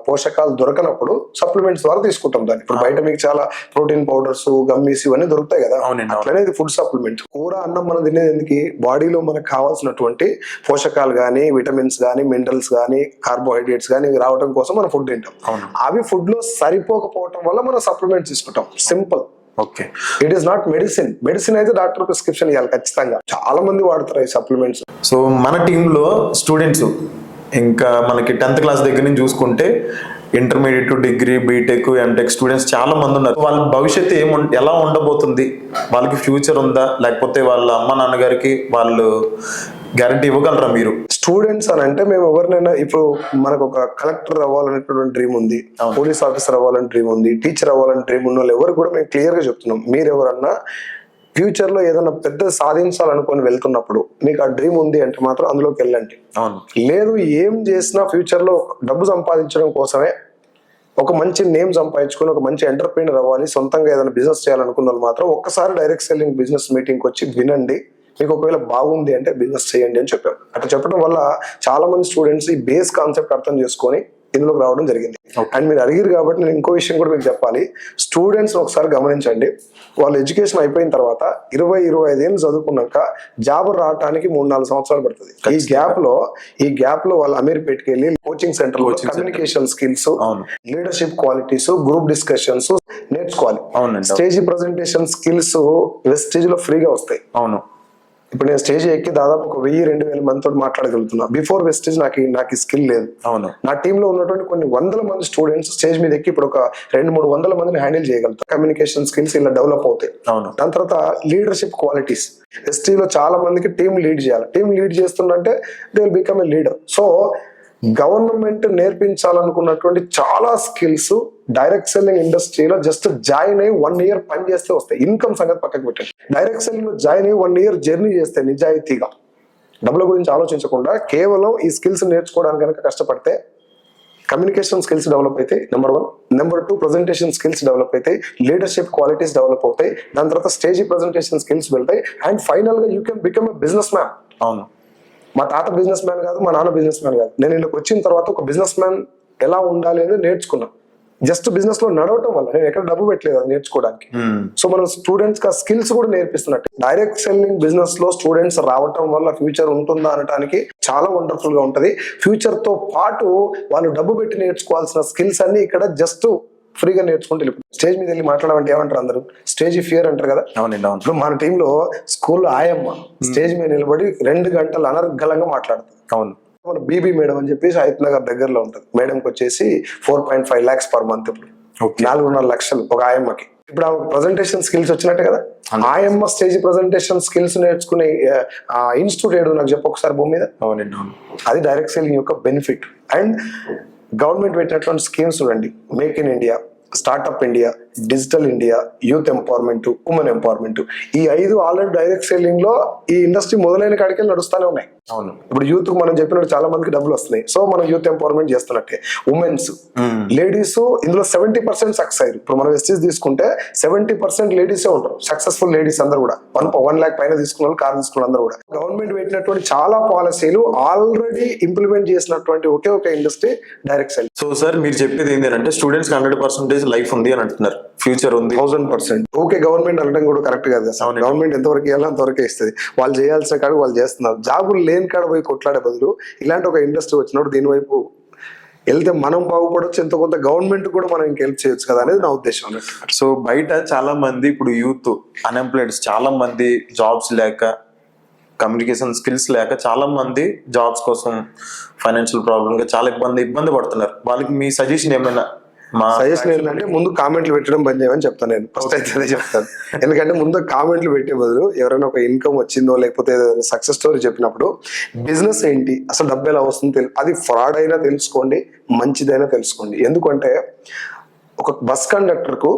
పోషకాలు దొరకనప్పుడు సప్లిమెంట్స్ ద్వారా తీసుకుంటాం దాన్ని. ఇప్పుడు బయట మీకు చాలా ప్రోటీన్ పౌడర్స్, గమ్మీస్ ఇవన్నీ దొరుకుతాయి కదా. అట్లనే ఇది ఫుడ్ సప్లిమెంట్. కూర అన్నం మనం తినేది ఎందుకు, బాడీలో మనకు కావాల్సినటువంటి పోషకాలు గానీ, విటమిన్స్ గానీ, మినరల్స్ గానీ, కార్బోహైడ్రేట్స్ గానీ రావడం కోసం మనం ఫుడ్ తింటాం. అవి ఫుడ్ లో సరిపోకపోవటం వల్ల మనం సప్లిమెంట్స్ తీసుకుంటాం. Simple. Okay, it is not medicine. Medicine అయితే డాక్టర్ ప్రిస్క్రిప్షన్ ఇవ్వాలి ఖచ్చితంగా. చాలా మంది వాడతారు ఈ సప్లిమెంట్స్. సో మన టీంలో స్టూడెంట్స్ ఇంకా మనకి 10th క్లాస్ దగ్గర నుంచి చూసుకుంటే intermediate, degree, BTech, MTech students చాలా మంది ఉన్నారు. వాళ్ళ భవిష్యత్తు ఎలా ఉండబోతుంది, వాళ్ళకి ఫ్యూచర్ ఉందా, లేకపోతే వాళ్ళ అమ్మ నాన్నగారికి వాళ్ళు గ్యారంటీ ఇవ్వగలరా మీరు? స్టూడెంట్స్ అని అంటే మేము ఎవరినైనా, ఇప్పుడు మనకు ఒక కలెక్టర్ అవ్వాలనేటువంటి డ్రీమ్ ఉంది, పోలీస్ ఆఫీసర్ అవ్వాలని డ్రీమ్ ఉంది, టీచర్ అవ్వాలని డ్రీమ్ ఉన్న వాళ్ళు ఎవరు కూడా మేము క్లియర్ గా చెప్తున్నాం, మీరు ఎవరన్నా ఫ్యూచర్ లో ఏదైనా పెద్ద సాధించాలనుకొని వెళ్తున్నప్పుడు మీకు ఆ డ్రీమ్ ఉంది అంటే మాత్రం అందులోకి వెళ్ళండి. లేదు, ఏం చేసినా ఫ్యూచర్ లో డబ్బు సంపాదించడం కోసమే, ఒక మంచి నేమ్ సంపాదించుకొని ఒక మంచి ఎంటర్ప్రీనర్ అవ్వాలి, సొంతంగా ఏదైనా బిజినెస్ చేయాలనుకున్న వాళ్ళు మాత్రం ఒక్కసారి డైరెక్ట్ సెల్లింగ్ బిజినెస్ మీటింగ్ వచ్చి వినండి, మీకు ఒకవేళ బాగుంది అంటే బిజినెస్ చేయండి అని చెప్పాం. అట్లా చెప్పడం వల్ల చాలా మంది స్టూడెంట్స్ ఈ బేస్ కాన్సెప్ట్ అర్థం చేసుకొని ఇందులోకి రావడం జరిగింది. అండ్ మీరు అడిగారు కాబట్టి నేను ఇంకో విషయం కూడా మీకు చెప్పాలి. స్టూడెంట్స్ ఒకసారి గమనించండి, వాళ్ళు ఎడ్యుకేషన్ అయిపోయిన తర్వాత 20-25 ఏళ్ళు చదువుకున్నాక జాబ్ రావడానికి 3-4 సంవత్సరాలు పడుతుంది. ఈ గ్యాప్ లో వాళ్ళు అమీర్పేట్కి వెళ్ళి కోచింగ్ సెంటర్ లో communication skills, leadership qualities, group discussions నేర్చుకోవాలి. స్టేజ్ ప్రజెంటేషన్ స్కిల్స్ వెస్టేజ్ లో ఫ్రీగా వస్తాయి. అవును. ఇప్పుడు నేను స్టేజ్ ఎక్కి దాదాపు 1000-2000 మందితో మాట్లాడగలుగుతున్నా. బిఫోర్ వెస్టేజ్ నాకు స్కిల్ లేదు. నా టీంలో ఉన్నటువంటి కొన్ని 100 మంది స్టూడెంట్స్ స్టేజ్ మీద ఎక్కి ఇప్పుడు ఒక 200-300 మందిని హ్యాండిల్ చేయగలుగుతారు. కమ్యూనికేషన్ స్కిల్స్ ఇలా డెవలప్ అవుతాయి. దాని తర్వాత లీడర్షిప్ క్వాలిటీస్. ఎస్టీలో చాలా మందికి టీం లీడ్ చేయాలి. టీం లీడ్ చేస్తుందంటే they will become a leader. So government నేర్పించాలనుకున్నటువంటి చాలా స్కిల్స్ డైరెక్ట్ సెల్లింగ్ ఇండస్ట్రీలో జస్ట్ జాయిన్ అయ్యి 1 year పని చేస్తే వస్తాయి. ఇన్కమ్ సంగతి పక్కకు పెట్టండి. డైరెక్ట్ సెల్లింగ్ లో జాయిన్ అయ్యి 1 year జర్నీ చేస్తే నిజాయితీగా, డబ్బుల గురించి ఆలోచించకుండా కేవలం ఈ స్కిల్స్ నేర్చుకోవడానికి కనుక కష్టపడితే కమ్యూనికేషన్ స్కిల్స్ డెవలప్ అవుతాయి, number 1. Number 2, presentation skills develop అవుతాయి, లీడర్షిప్ క్వాలిటీస్ డెవలప్ అవుతాయి, దాని తర్వాత స్టేజ్ ప్రజెంటేషన్ స్కిల్స్ వెళ్తాయి, అండ్ ఫైనల్ గా you can become a business man. అవును. మా తాత బిజినెస్ మ్యాన్ కాదు, మా నాన్న బిజినెస్ మ్యాన్ కాదు. నేను ఇక్కడికి వచ్చిన తర్వాత ఒక బిజినెస్ మ్యాన్ ఎలా ఉండాలి అనేది నేర్చుకున్నా. జస్ట్ బిజినెస్ లో నడవటం వల్ల, నేను ఎక్కడ డబ్బు పెట్టలేదు అది నేర్చుకోవడానికి. సో మనం స్టూడెంట్స్ కి స్కిల్స్ కూడా నేర్పిస్తున్నట్టు. డైరెక్ట్ సెల్లింగ్ బిజినెస్ లో స్టూడెంట్స్ రావటం వల్ల ఫ్యూచర్ ఉంటుందా అనడానికి చాలా వండర్ఫుల్ గా ఉంటది. ఫ్యూచర్ తో పాటు వాళ్ళు డబ్బు పెట్టి నేర్చుకోవాల్సిన స్కిల్స్ అన్ని ఇక్కడ జస్ట్ ఫ్రీగా నేర్చుకుంటే వెళ్ళిపోతుంది. స్టేజ్ మీద వెళ్ళి మాట్లాడమంటే ఏమంటారు అందరూ, స్టేజ్ ఫియర్ అంటారు కదా. ఇప్పుడు మన టీంలో స్కూల్లో ఆయమ్మ స్టేజ్ మీద నిలబడి 2 గంటలు అనర్గళంగా మాట్లాడుతుంది. అవును. మన బీబీ మేడం అని చెప్పేసి హయత్ నగర్ దగ్గరలో ఉంటుంది. మేడంకి వచ్చేసి 4.5 lakhs per month. ఇప్పుడు 4.5 లక్షలు ఒక ఆయమ్మకి. ఇప్పుడు ఆ ప్రజెంటేషన్ స్కిల్స్ వచ్చినట్టే కదా. ఆయమ్మ స్టేజ్ ప్రజెంటేషన్ స్కిల్స్ నేర్చుకునే ఇన్స్టిట్యూట్ ఏడు నాకు చెప్పు ఒకసారి భూమి మీద. అది డైరెక్ట్ సెల్లింగ్ యొక్క బెనిఫిట్. అండ్ గవర్నమెంట్ పెట్టినటువంటి స్కీమ్స్ చూడండి, make in India, startup India, digital India, youth empowerment, women empowerment, ఈ 5 ఆల్రెడీ డైరెక్ట్ సెల్లింగ్ లో ఈ ఇండస్ట్రీ మొదలైన కాడికి నడుస్తూనే ఉన్నాయి. అవును. ఇప్పుడు యూత్ మనం చెప్పినట్టు చాలా మందికి డబ్బులు వస్తున్నాయి. సో మనం యూత్ ఎంపవర్మెంట్ చేస్తున్నట్టే. ఉమెన్స్, లేడీస్ ఇందులో 70% సక్సెస్ అయ్యారు. ఇప్పుడు మనం ఎస్టీస్ తీసుకుంటే 70% లేడీసే ఉంటారు. సక్సెస్ఫుల్ లేడీస్ అందరూ కూడా 1 lakh పైన తీసుకున్న వాళ్ళు, కార్ తీసుకున్న అందరూ కూడా. గవర్నమెంట్ పెట్టినటువంటి చాలా పాలసీలు ఆల్రెడీ ఇంప్లిమెంట్ చేసినటువంటి ఒకే ఒక industry direct selling. So sir మీరు చెప్పేది ఏంటంటే స్టూడెంట్స్ 100% లైఫ్ ఉంది అని అంటున్నారు, ఫ్యూచర్ ఉంది 1000%. ఓకే, గవర్నమెంట్ అనడం కూడా కరెక్ట్ కాదు కదా. గవర్నమెంట్ ఎంతవరకు ఇవ్వాలో అంతవరకే ఇస్తుంది. వాళ్ళు చేయాల్సిన కాడ వాళ్ళు చేస్తున్నారు. జాబులు లేని కాడ పోయి కొట్లాడే బదులు ఇలాంటి ఒక ఇండస్ట్రీ వచ్చినప్పుడు దీని వైపు వెళ్తే మనం బాగుపడవచ్చు, ఎంతో కొంత గవర్నమెంట్ కూడా మనం ఇంక హెల్ప్ చేయొచ్చు కదా అనేది నా ఉద్దేశం అన్నట్టు. సో బయట చాలా మంది ఇప్పుడు యూత్ అన్ఎంప్లాయిడ్స్, చాలా మంది జాబ్స్ లేక, కమ్యూనికేషన్ స్కిల్స్ లేక చాలా మంది జాబ్స్ కోసం ఫైనాన్షియల్ ప్రాబ్లమ్ గా చాలా ఇబ్బంది పడుతున్నారు. వాళ్ళకి మీ సజెషన్ ఏమైనా? మా సజెషన్ ఏంటంటే ముందు కామెంట్లు పెట్టడం బంద్ చేయమని చెప్తాను నేను. ఫస్ట్ అయితే అదే చెప్తాను. ఎందుకంటే ముందు కామెంట్లు పెట్టే బదులు ఎవరైనా ఒక ఇన్కమ్ వచ్చిందో లేకపోతే సక్సెస్ స్టోరీ చెప్పినప్పుడు బిజినెస్ ఏంటి, అసలు డబ్బు ఎలా వస్తుందో అది ఫ్రాడ్ అయినా తెలుసుకోండి, మంచిదైనా తెలుసుకోండి. ఎందుకంటే ఒక బస్ కండక్టర్ కు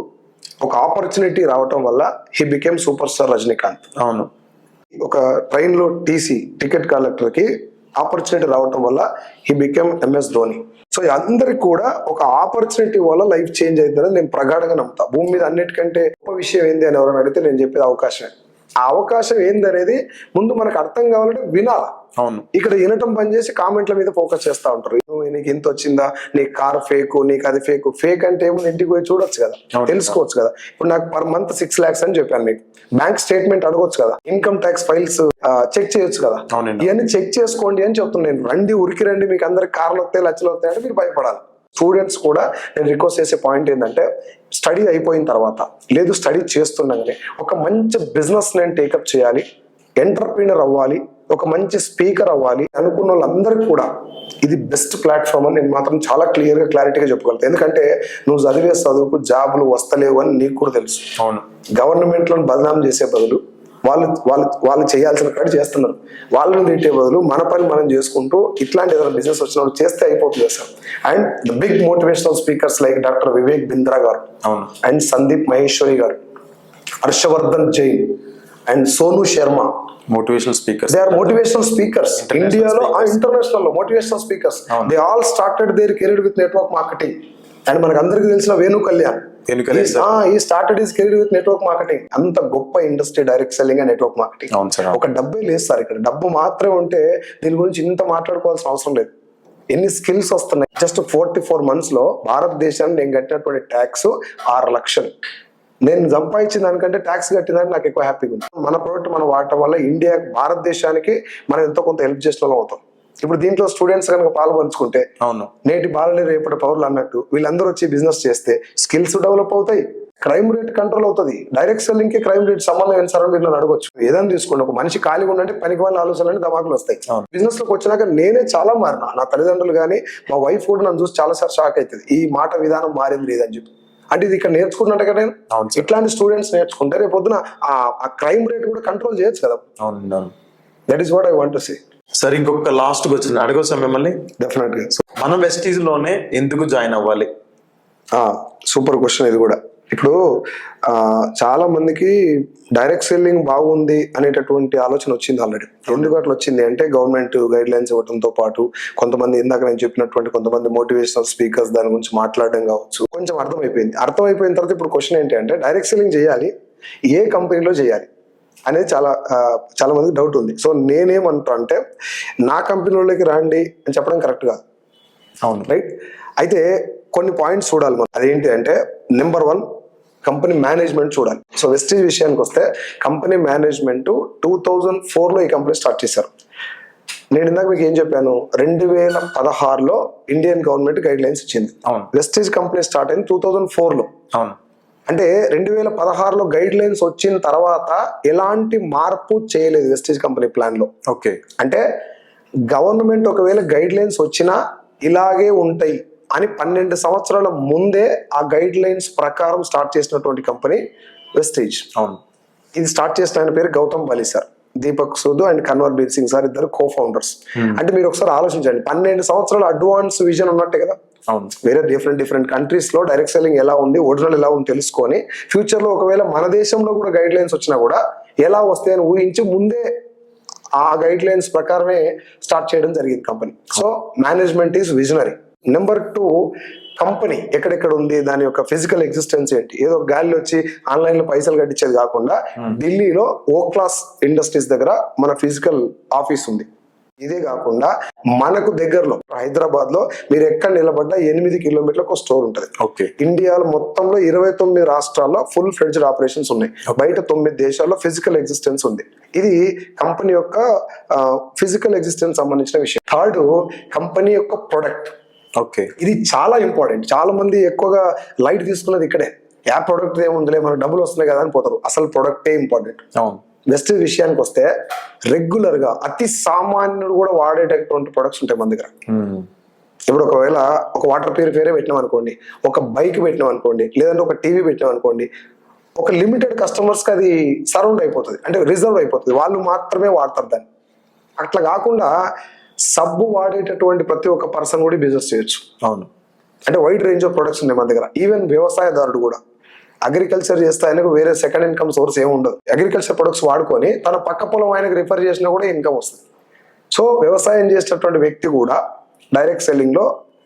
ఒక ఆపర్చునిటీ రావటం వల్ల he became super star Rajinikanth. అవును. ఒక ట్రైన్ లో టీసీ టికెట్ కలెక్టర్ కి ఆపర్చునిటీ రావటం వల్ల he became MS Dhoni. So అందరికి కూడా ఒక ఆపర్చునిటీ వల్ల లైఫ్ చేంజ్ అవుతుందని నేను ప్రగాఢంగా నమ్ముతా. భూమి మీద అన్నిటికంటే గొప్ప విషయం ఏంది అని ఎవరైనా అడిగితే నేను చెప్పేది అవకాశమే. ఆ అవకాశం ఏంది అనేది ముందు మనకు అర్థం కావాలంటే వినాలా. అవును. ఇక్కడ వినటం పని చేసి కామెంట్ల మీద ఫోకస్ చేస్తా ఉంటారు. నీకు ఇంత వచ్చిందా, నీ కార్ ఫేక్, నీకు అది ఫేక్. ఫేక్ అంటే ఏమో ఇంటికి పోయి చూడొచ్చు కదా, తెలుసుకోవచ్చు కదా. ఇప్పుడు నాకు పర్ మంత్ 6 lakhs అని చెప్పాను మీకు. బ్యాంక్ స్టేట్మెంట్ అడగొచ్చు కదా, ఇన్కమ్ ట్యాక్స్ ఫైల్స్ చెక్ చేయొచ్చు కదా. ఇవన్నీ చెక్ చేసుకోండి అని చెప్తున్నాను నేను. రండి, ఉరికి రండి, మీకు అందరికి కార్లు వస్తాయి, లక్షలు వస్తాయి అంటే మీరు భయపడాలి. స్టూడెంట్స్ కూడా నేను రిక్వెస్ట్ చేసే పాయింట్ ఏంటంటే, స్టడీ అయిపోయిన తర్వాత లేదు స్టడీ చేస్తుండగానే ఒక మంచి బిజినెస్ నేను టేకప్ చేయాలి, ఎంటర్ప్రీనర్ అవ్వాలి, ఒక మంచి స్పీకర్ అవ్వాలి అనుకున్న వాళ్ళందరికీ కూడా ఇది బెస్ట్ ప్లాట్ఫామ్ అని నేను మాత్రం చాలా క్లారిటీగా చెప్పగలుగుతాను. ఎందుకంటే నువ్వు చదివే చదువుకు జాబులు వస్తలేవు అని నీకు కూడా తెలుసు. అవును. గవర్నమెంట్ లో బదనాం చేసే బదులు వాళ్ళు చేయాల్సిన కాడ చేస్తున్నారు. వాళ్ళని తిట్టే బదులు మన పని మనం చేసుకుంటూ ఇట్లాంటి ఏదైనా బిజినెస్ వచ్చినప్పుడు చేస్తే అయిపోతుంది sir. And the big motivational speakers like doctor Vivek Bindra garu, and Sandeep Maheshwari garu, Harshvardhan Jain and Sonu Sharma, motivational speakers. They are motivational speakers. ఇండియాలో ఇంటర్నేషనల్ లో motivational speakers. They all started their career with network marketing. And మనకు అందరికి తెలిసిన Venu Kalyan, he started his career with network marketing. అంత గొప్ప industry direct selling and network marketing. ఒక డబ్బే లేదు సార్ ఇక్కడ. డబ్బు మాత్రమే ఉంటే దీని గురించి ఇంత మాట్లాడుకోవాల్సిన అవసరం లేదు. ఎన్ని స్కిల్స్ వస్తున్నాయి. జస్ట్ 44 months లో భారతదేశాన్ని నేను కట్టినటువంటి ట్యాక్స్ 6 లక్షలు. నేను సంపాదించిన దానికంటే ట్యాక్స్ కట్టిందని నాకు ఎక్కువ హ్యాపీగా ఉంది. మన ప్రోడక్ట్ మనం వాడటం వల్ల ఇండియా, భారతదేశానికి మనం ఎంతో కొంత హెల్ప్ చేసిన వాళ్ళం అవుతాం. ఇప్పుడు దీంట్లో స్టూడెంట్స్ కనుక పాలు పంచుకుంటే, అవును, నేటి బాలలే రేపటి పౌరులు అన్నట్టు వీళ్ళందరూ వచ్చి బిజినెస్ చేస్తే స్కిల్స్ డెవలప్ అవుతాయి, క్రైమ్ రేట్ కంట్రోల్ అవుతుంది. డైరెక్ట్ సెల్లింగ్ కి క్రైమ్ రేట్ సంబంధం ఏంటి సార్ అని వీళ్ళని అడగొచ్చు. ఏదైనా తీసుకోండి, ఒక మనిషి ఖాళీగా ఉండంటే పనికి వాళ్ళ ఆలోచనలు దమాకులు వస్తాయి. బిజినెస్ లోకి వచ్చినాక నేనే చాలా మారినా. నా తల్లిదండ్రులు కానీ మా వైఫ్ కూడా నన్ను చూసి చాలా సార్ షాక్ అవుతుంది, ఈ మాట విధానం మారింది లేదని చెప్పి. అంటే ఇది ఇక్కడ నేర్చుకున్నట్టు కదా. ఇట్లాంటి స్టూడెంట్స్ నేర్చుకుంటే రేపు పొద్దున ఆ క్రైమ్ రేట్ కూడా కంట్రోల్ చేయొచ్చు కదా. That is what I want to say. సరే, ఇంకొక లాస్ట్ క్వశ్చన్ అడగొచ్చా మిమ్మల్ని? డెఫినెట్ గా. మనం వెస్టీజ్ లోనే ఎందుకు జాయిన్ అవ్వాలి? సూపర్ క్వశ్చన్ ఇది కూడా. ఇప్పుడు చాలా మందికి డైరెక్ట్ సెల్లింగ్ బాగుంది అనేటటువంటి ఆలోచన వచ్చింది ఆల్రెడీ. ఎందుకు అట్లా వచ్చింది అంటే, గవర్నమెంట్ గైడ్ లైన్స్ ఇవ్వడంతో పాటు కొంతమంది, ఇందాక నేను చెప్పినటువంటి కొంతమంది మోటివేషనల్ స్పీకర్స్ దాని గురించి మాట్లాడడం కావచ్చు, కొంచెం అర్థమైపోయిన తర్వాత ఇప్పుడు క్వశ్చన్ ఏంటి అంటే, డైరెక్ట్ సెల్లింగ్ చేయాలి, ఏ కంపెనీలో చేయాలి అనేది చాలా మందికి డౌట్ ఉంది. సో నేనేమంటా అంటే, నా కంపెనీలోకి రండి అని చెప్పడం కరెక్ట్ కాదు. అవును, రైట్. అయితే కొన్ని పాయింట్స్ చూడాలి మనం. అదేంటి అంటే, నెంబర్ 1, కంపెనీ మేనేజ్మెంట్ చూడాలి. సో వెస్టీజ్ విషయానికి వస్తే, కంపెనీ మేనేజ్మెంట్ 2004లో ఈ కంపెనీ స్టార్ట్ చేశారు. నేను ఇందాక మీకు ఏం చెప్పాను, 2016లో ఇండియన్ గవర్నమెంట్ గైడ్ లైన్స్ ఇచ్చింది. వెస్టీజ్ కంపెనీ స్టార్ట్ అయింది 2004లో. అంటే 2016లో గైడ్ లైన్స్ వచ్చిన తర్వాత ఎలాంటి మార్పు చేయలేదు వెస్టీజ్ కంపెనీ ప్లాన్ లో. ఓకే, అంటే గవర్నమెంట్ ఒకవేళ గైడ్ లైన్స్ వచ్చినా ఇలాగే ఉంటాయి అని 12 సంవత్సరాల ముందే ఆ గైడ్ లైన్స్ ప్రకారం స్టార్ట్ చేసినటువంటి కంపెనీ వెస్టీజ్. అవును, ఇది స్టార్ట్ చేసిన ఆయన పేరు Gautam Bali sir. Deepak Sood and Kanwar Bir Singh sir ఇద్దరు కో ఫౌండర్స్. అంటే మీరు ఒకసారి ఆలోచించండి, 12 సంవత్సరాల అడ్వాన్స్ విజన్ ఉన్నట్టే కదా. అవును, వేరే డిఫరెంట్ కంట్రీస్ లో డైరెక్ట్ సెల్లింగ్ ఎలా ఉంది, ఒరిజినల్ ఎలా ఉంది తెలుసుకొని, ఫ్యూచర్ లో ఒకవేళ మన దేశంలో కూడా గైడ్ లైన్స్ వచ్చినా కూడా ఎలా వస్తాయని ఊహించి ముందే ఆ గైడ్ లైన్స్ ప్రకారమే స్టార్ట్ చేయడం జరిగింది company. So management is visionary. Number 2, company ఎక్కడెక్కడ ఉంది, దాని యొక్క ఫిజికల్ ఎగ్జిస్టెన్స్ ఏంటి. ఏదో గాలిలో వచ్చి ఆన్లైన్ లో పైసలు కట్టించేది కాకుండా, ఢిల్లీలో ఓ క్లాస్ ఇండస్ట్రీస్ దగ్గర మన ఫిజికల్ ఆఫీస్ ఉంది. ఇదే కాకుండా మనకు దగ్గరలో హైదరాబాద్ లో మీరు ఎక్కడ నిలబడ్డా 8 కిలోమీటర్లకు స్టోర్ ఉంటుంది. ఓకే, ఇండియాలో మొత్తంలో 29 రాష్ట్రాల్లో ఫుల్ ఫ్లెడ్జ్డ్ ఆపరేషన్స్ ఉన్నాయి. బయట 9 దేశాల్లో ఫిజికల్ ఎగ్జిస్టెన్స్ ఉంది. ఇది కంపెనీ యొక్క ఫిజికల్ ఎగ్జిస్టెన్స్ సంబంధించిన విషయం. 3rd, కంపెనీ యొక్క ప్రొడక్ట్. ఓకే, ఇది చాలా ఇంపార్టెంట్. చాలా మంది ఎక్కువగా లైట్ తీసుకున్నది ఇక్కడే. ప్రొడక్ట్ ఏముందిలే, మనకు డబ్బులు వస్తున్నాయి కదా అని పోతారు. అసలు ప్రొడక్టే ఇంపార్టెంట్. అవును, వెస్టీజ్ విషయానికి వస్తే రెగ్యులర్ గా అతి సామాన్యుడు కూడా వాడేటటువంటి ప్రొడక్ట్స్ ఉంటాయి మన దగ్గర. ఇప్పుడు ఒకవేళ ఒక వాటర్ ప్యూరిఫైయర్ పెట్టినాం అనుకోండి, ఒక బైక్ పెట్టినాం అనుకోండి, లేదంటే ఒక టీవీ పెట్టినాం అనుకోండి, ఒక లిమిటెడ్ కస్టమర్స్ కి అది సరౌండ్ అయిపోతుంది, అంటే రిజర్వ్ అయిపోతుంది, వాళ్ళు మాత్రమే వాడతారు దాన్ని. అట్లా కాకుండా సబ్బు వాడేటటువంటి ప్రతి ఒక్క పర్సన్ కూడా బిజినెస్ చేయొచ్చు. అవును, అంటే వైడ్ రేంజ్ ఆఫ్ ప్రొడక్ట్స్ ఉన్నాయి మన దగ్గర. ఈవెన్ వ్యవసాయదారుడు కూడా అగ్రికల్చర్ చేస్తే ఆయనకు వేరే సెకండ్ ఇన్కమ్ సోర్స్ ఏమి ఉండదు. అగ్రికల్చర్ ప్రొడక్ట్స్ వాడుకొని తన పక్క పొలం ఆయనకు రిఫర్ చేసినా కూడా ఇన్కమ్ వస్తుంది. సో వ్యవసాయం చేసేటటువంటి వ్యక్తి కూడా డైరెక్ట్ సెల్లింగ్ లో